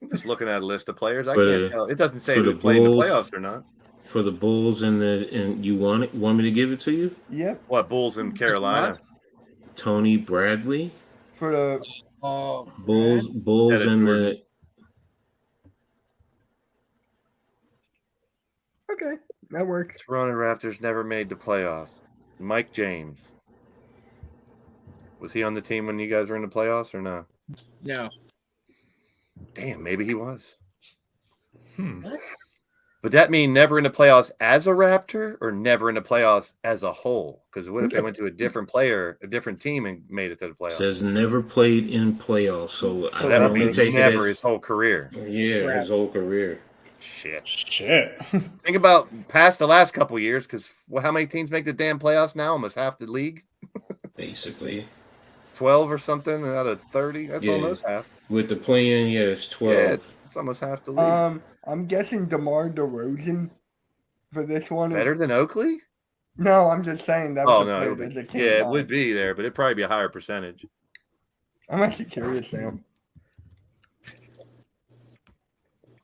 I'm just looking at a list of players. I For can't the- tell. It doesn't say for who the played in the Bulls. playoffs or not. For the Bulls and you want me to give it to you? Yep. What, Bulls in Carolina? Tony Bradley, For the Oh, Bulls Instead of and Jordan. okay, that works. Toronto Raptors never made the playoffs. Mike James. Was he on the team when you guys were in the playoffs or no? no. Damn, maybe he was. Hmm. Would that mean never in the playoffs as a Raptor or never in the playoffs as a whole? Because what if they went to a different player, a different team, and made it to the playoffs? says never played in playoffs, so I So that would only be take never it his whole career. his whole career. Shit. Shit. Think about past the last couple years, because how many teams make the damn playoffs now? Almost half the league. Basically, 12 or something out of 30. That's Yeah. almost half. with the play-in, it's 12. Yeah, it's almost half the league. I'm guessing DeMar DeRozan for this one. Better than Oakley? No, I'm just saying that was Oh a no, player it would that be, came yeah, it by. would be there, but it'd probably be a higher percentage. I'm actually curious now.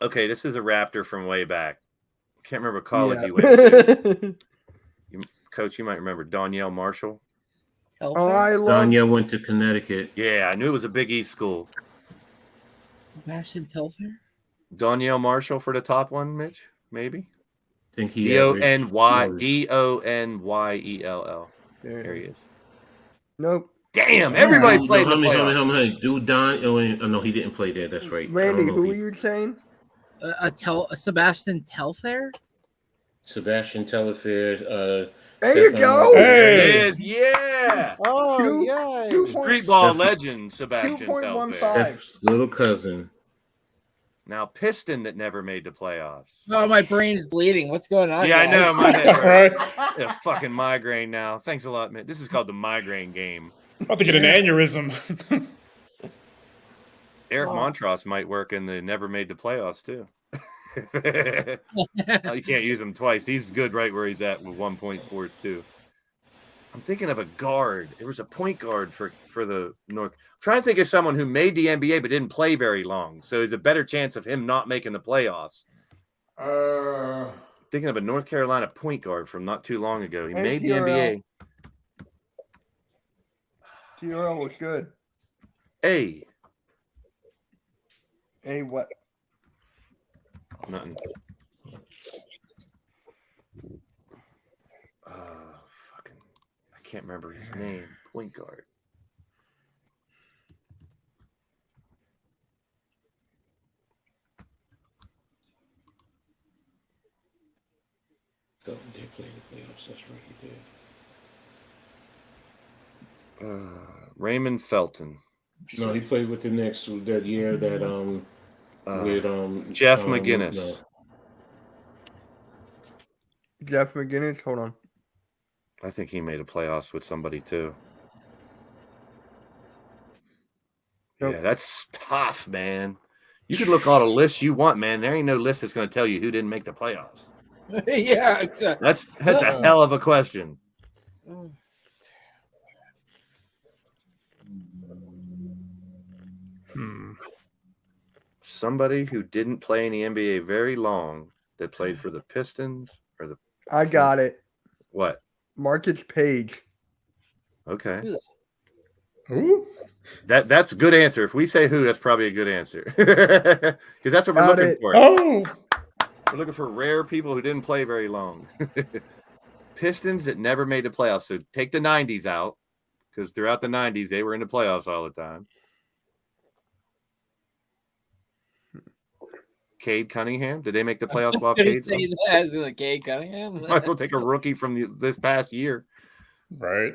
Okay, this is a Raptor from way back. Can't remember what college Yeah. you went to. Coach, you might remember Danielle Marshall. Oh, I love. Danya went to Connecticut. Yeah, I knew it was a Big East school. Sebastian Telfair. Danielle Marshall for the top one, Mitch? Maybe? I think he Donyell. There There it he is. is. Nope. Damn, everybody Dude, played no, in the playoffs. how many? Dude, Don. Oh, no, he didn't play there. That's right. I Randy, don't know who if were he- you saying? A Sebastian Telfair. Sebastian Telfair. There you Stefan go. Hey. There it is. Yeah. Oh, Two- yeah. 2 Street ball Steph- legend, Sebastian 2.15. Telfair. Steph's little cousin. Now, Piston that never made the playoffs. Oh, my brain is bleeding. What's going on? Yeah, I guys? know. My head hurts. Right. Yeah, fucking migraine now. Thanks a lot, man. This is called the migraine game. About to get an aneurysm. Eric Montross might work in the never made the playoffs too. Oh, you can't use him twice. He's good right where he's at with 1.42. I'm thinking of a guard. There was a point guard for the North. I'm trying to think of someone who made the NBA but didn't play very long. So there's a better chance of him not making the playoffs. Thinking of a North Carolina point guard from not too long ago. He Hey, made the TRL. NBA. TRL was good. Hey, Hey, what? nothing. Fucking, I can't remember his name. Point guard. They played the playoffs. That's right, he did. Raymond Felton. No, he played with the Knicks that year. That with Jeff McGinnis. no. Jeff McGinnis. Hold on. I think he made a playoffs with somebody too. Nope. Yeah, that's tough, man. You can look all the lists you want, man. There ain't no list that's going to tell you who didn't make the playoffs. Yeah. It's That's a hell of a question. Somebody who didn't play in the NBA very long that played for the Pistons or the I got it. what? Marcus Page. Okay. Who? That's a good answer. If we say who, that's probably a good answer. Because that's what we're Got looking it. for. Oh, We're looking for rare people who didn't play very long. Pistons that never made the playoffs. So take the 90s out, because throughout the 90s, they were in the playoffs all the time. Cade Cunningham. Did they make the playoffs while Cade? Cade Cunningham. Might as well take a rookie from this past year. right.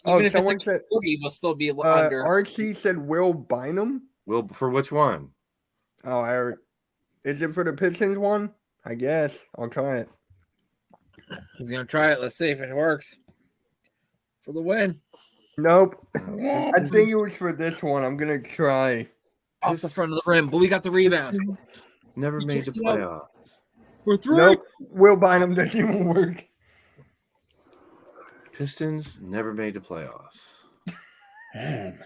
Oh, Even if it's someone a said rookie, will still be under. RC said Will Bynum. Well, for which one? Oh, Eric. Is it for the Pistons one? I guess. I'll try it. He's gonna try it. Let's see if it works for the win. Nope. I think it was for this one. I'm gonna try. Off the front of the rim, but we got the rebound. Never You made can't the see that. playoffs. We're through. Nope. Will Bynum doesn't even work. Pistons never made the playoffs. Man.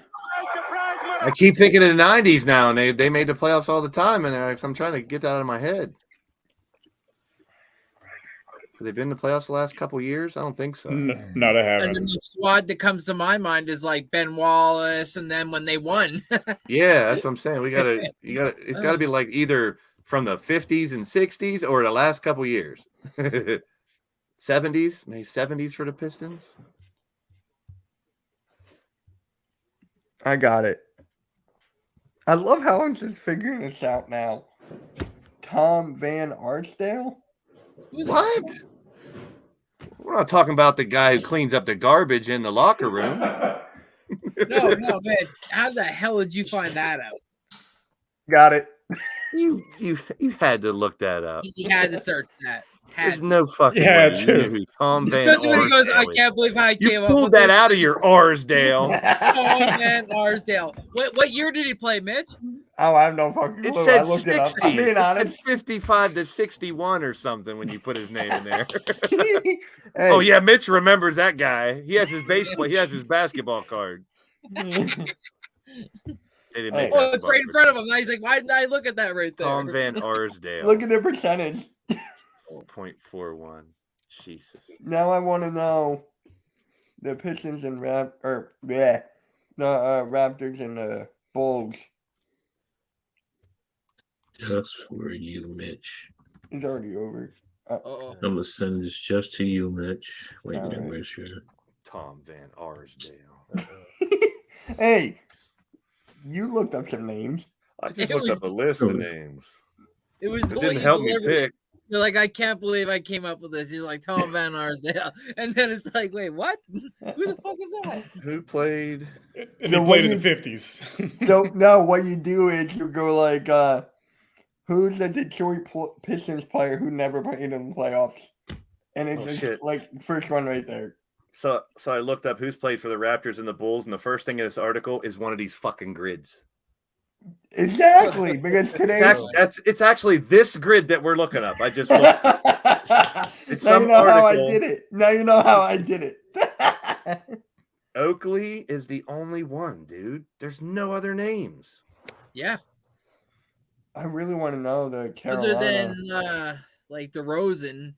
I keep thinking of the 90s now, and they made the playoffs all the time, and I'm trying to get that out of my head. Have they been in the playoffs the last couple years? I don't think so. No, I And then haven't. the squad that comes to my mind is like Ben Wallace, and then when they won, Yeah, that's what I'm saying. It's gotta be like either from the 50s and 60s or the last couple years. 70s, maybe 70s for the Pistons. I got it. I love how I'm just figuring this out now. Tom Van Arsdale? What? We're not talking about the guy who cleans up the garbage in the locker room. no, man, how the hell did you find that out? Got it. You had to look that up. You had to search that. There's no fucking Yeah, way you too. knew who Tom Van Especially when he goes, I Arsdale is. can't believe I You came up pulled with that this. out of your Arsdale. Tom Van Arsdale. What year did he play, Mitch? Oh, I have no fucking clue. It I said looked it up. 60s. I'm being It said honest. 55 to 61 or something when you put his name in there. Hey, Oh yeah, Mitch remembers that guy. He has his baseball. He has his basketball card. They didn't Hey. make Oh, that it's right in Butler. front of him. Now he's like, why didn't I look at that right there? Tom Van Arsdale. Look at the percentage. 0.41. Jesus. Now I want to know the Pistons and the Raptors and the Bulls. Just for you, Mitch. It's already over. Uh-oh. I'm gonna send this just to you, Mitch. Wait a minute, Alright. where's your? Tom Van Arsdale. Hey, you looked up some names. I just It looked up a was- list of names. It was It the way didn't you help me delivered it. pick. You're like, I can't believe I came up with this. You're like, Tom Van Arsdale. And then it's like, wait, what? Who the fuck is that? Who played? And So he what played in you- the 50s. So no, what you do is you go like, who's the Detroit Pistons player who never played in the playoffs? And it's Oh, just shit. like first one right there. So I looked up who's played for the Raptors and the Bulls, and the first thing in this article is one of these fucking grids. Exactly, because today. It's actually this grid that we're looking up. I just looked. It's Now you some know how I article. did it. Now you know how I did it. Oakley is the only one, dude. There's no other names. Yeah. I really want to know the Carolina. Other than like DeRozan,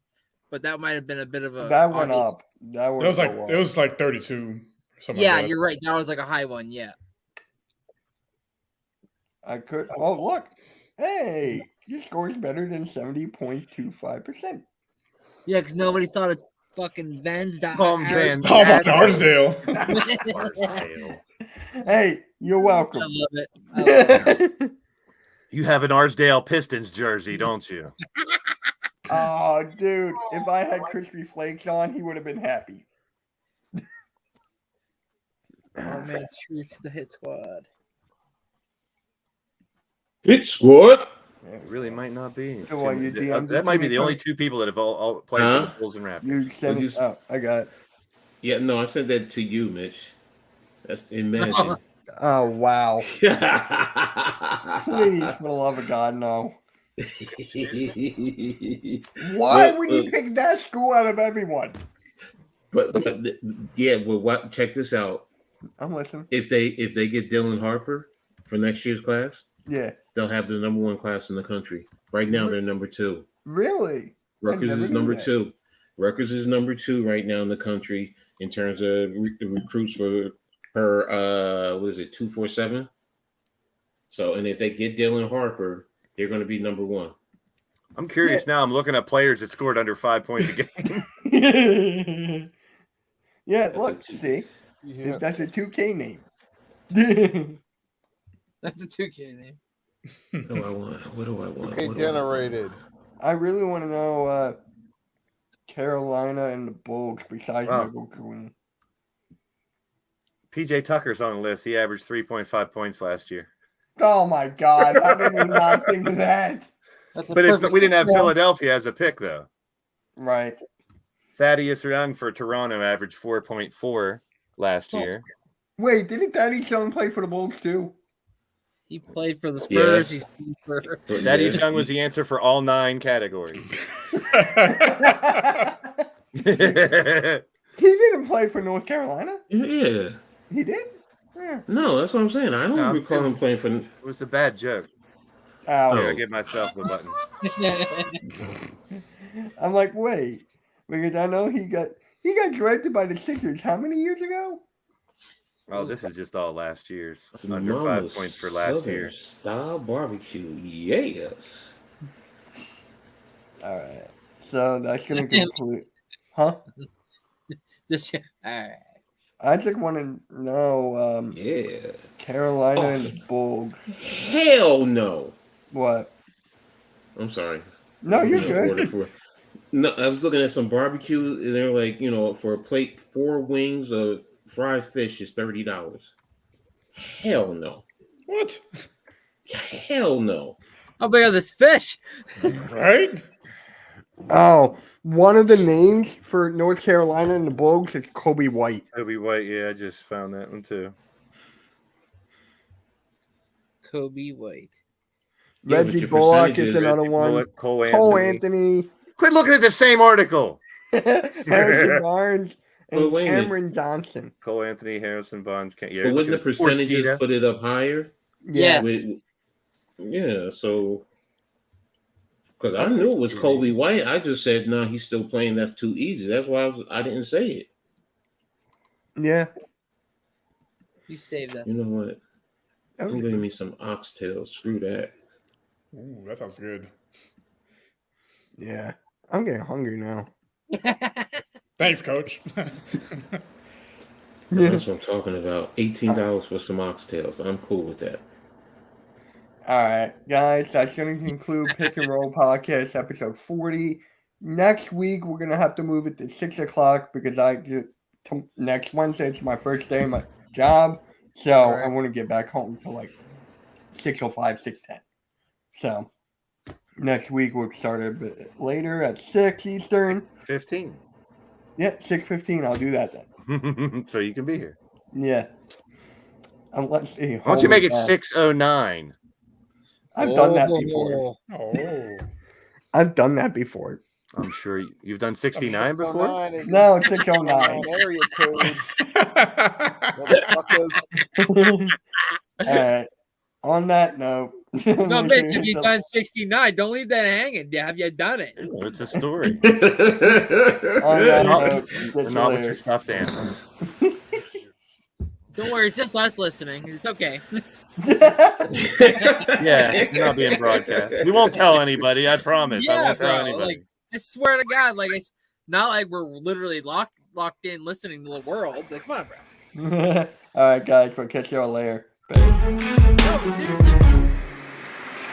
but that might have been a bit of a that went obvious- up. That It was like 32. Something Yeah, like that. you're right. That was like a high one. Yeah. I could. Oh look! Hey, he scores better than 70.25%. Yeah, because nobody thought of fucking Van's Tom Van Tom Van Arsdale. Arsdale. Hey, you're I welcome. love it. I love it. You have an Arsdale Pistons jersey, don't you? Oh, dude! If I had crispy flakes on, he would have been happy. Oh man, true to the hit squad. Hit squad. It really might not be. So what, you DM'd That it might to be me, the only Coach? two people that have all played for Huh? the Bulls and Raptors. You sent you it. Oh, I got it. Yeah, no, I sent that to you, Mitch. That's imagine. Oh wow! Please, Please. for the love of God, no. Why would you pick that school out of everyone? But yeah, well, what? Check this out. I'm listening. If they get Dylan Harper for next year's class, Yeah, they'll have the number one class in the country. Right now, they're number 2. really? Rutgers never is knew number that. 2. Rutgers is number 2 right now in the country in terms of recruits for per what is it 247. So, and if they get Dylan Harper, they're going to be number 1. I'm curious now. I'm looking at players that scored under 5 points a game. Yeah, That's look, a two. see, Yeah. that's a 2K name. That's a 2K name. What do I want? What do I want? Okay, What do I want? generated. I really want to know Carolina and the Bulls besides Wow. Michael Queen. PJ Tucker's on the list. He averaged 3.5 points last year. Oh my God! How did we not think of that? That's a But perfect we didn't have score. Philadelphia as a pick, though. Right. Thaddeus Young for Toronto averaged 4.4 last Oh. year. Wait, didn't Thaddeus Young play for the Bulls too? He played for the Spurs. Yes. He's for But Thaddeus yeah. Young was the answer for all 9 categories. He didn't play for North Carolina. Yeah. He did. Yeah. No, that's what I'm saying. I don't No, recall him playing for. It was a bad joke. Ow. Here, I give myself the button. I'm like, wait, because I know he got drafted by the Sixers. How many years ago? Oh, this is just all last year's. It's Under 5 Mama's points for last Southern year. Style barbecue. Yes. All right. So that's gonna conclude. Huh? Just all right. I just want to know Yeah. Carolina and the Bulls. Hell no. What? I'm sorry. No, you're You know, good. No, I was looking at some barbecue, and they're like, for a plate, 4 wings of fried fish is $30. Hell no. What? Hell no. How big are this fish? Right? Oh, one of the names for North Carolina and the Bulls is Kobe White. Kobe White, yeah, I just found that one too. Kobe White. Yeah, but Reggie your Bullock is percentages- another Reggie one. Bullock, Cole Cole Anthony. Anthony, Quit looking at the same article. Harrison Barnes, But and wait a minute. Cameron Johnson. Cole Anthony, Harrison Barnes. But wouldn't the percentages put it up higher? Yes. Yeah, so because I knew it was Kobe White, I just said, "No, he's still playing. That's too easy." That's why I didn't say it. Yeah. You saved us. You know what? I'm getting me some oxtail. Screw that. Ooh, that sounds good. Yeah. I'm getting hungry now. Thanks, Coach. That's what I'm talking about. $18 for some oxtails. I'm cool with that. All right, guys, that's going to conclude Pick and Roll Podcast episode 40. Next week, we're going to have to move it to 6 o'clock because next Wednesday, it's my first day of my job. So I want to get back home to like 6:05, 6:10. So next week, we'll start a bit later at 6 Eastern. 15. Yeah, 6:15. I'll do that then. So you can be here. Yeah. Let's see. Why don't you make it 6:09? I've done that before. Oh. I've done that before. I'm sure you've done 69 before. 609 is No, it's 6:09. area code. Motherfuckers. All right. On that note, No, Mitch, if you've done 69, don't leave that hanging. Have you done it? It's a story. on that note, And not with your stuffed animal. Don't worry, it's just us listening. It's okay. Yeah, you're not being broadcast. We won't tell anybody. I promise. I Yeah, won't tell bro. anybody. Like, I swear to God, like it's not like we're literally locked in listening to the world. Like, come on, bro. All right, guys, we'll catch you all later. Bye. No, seriously.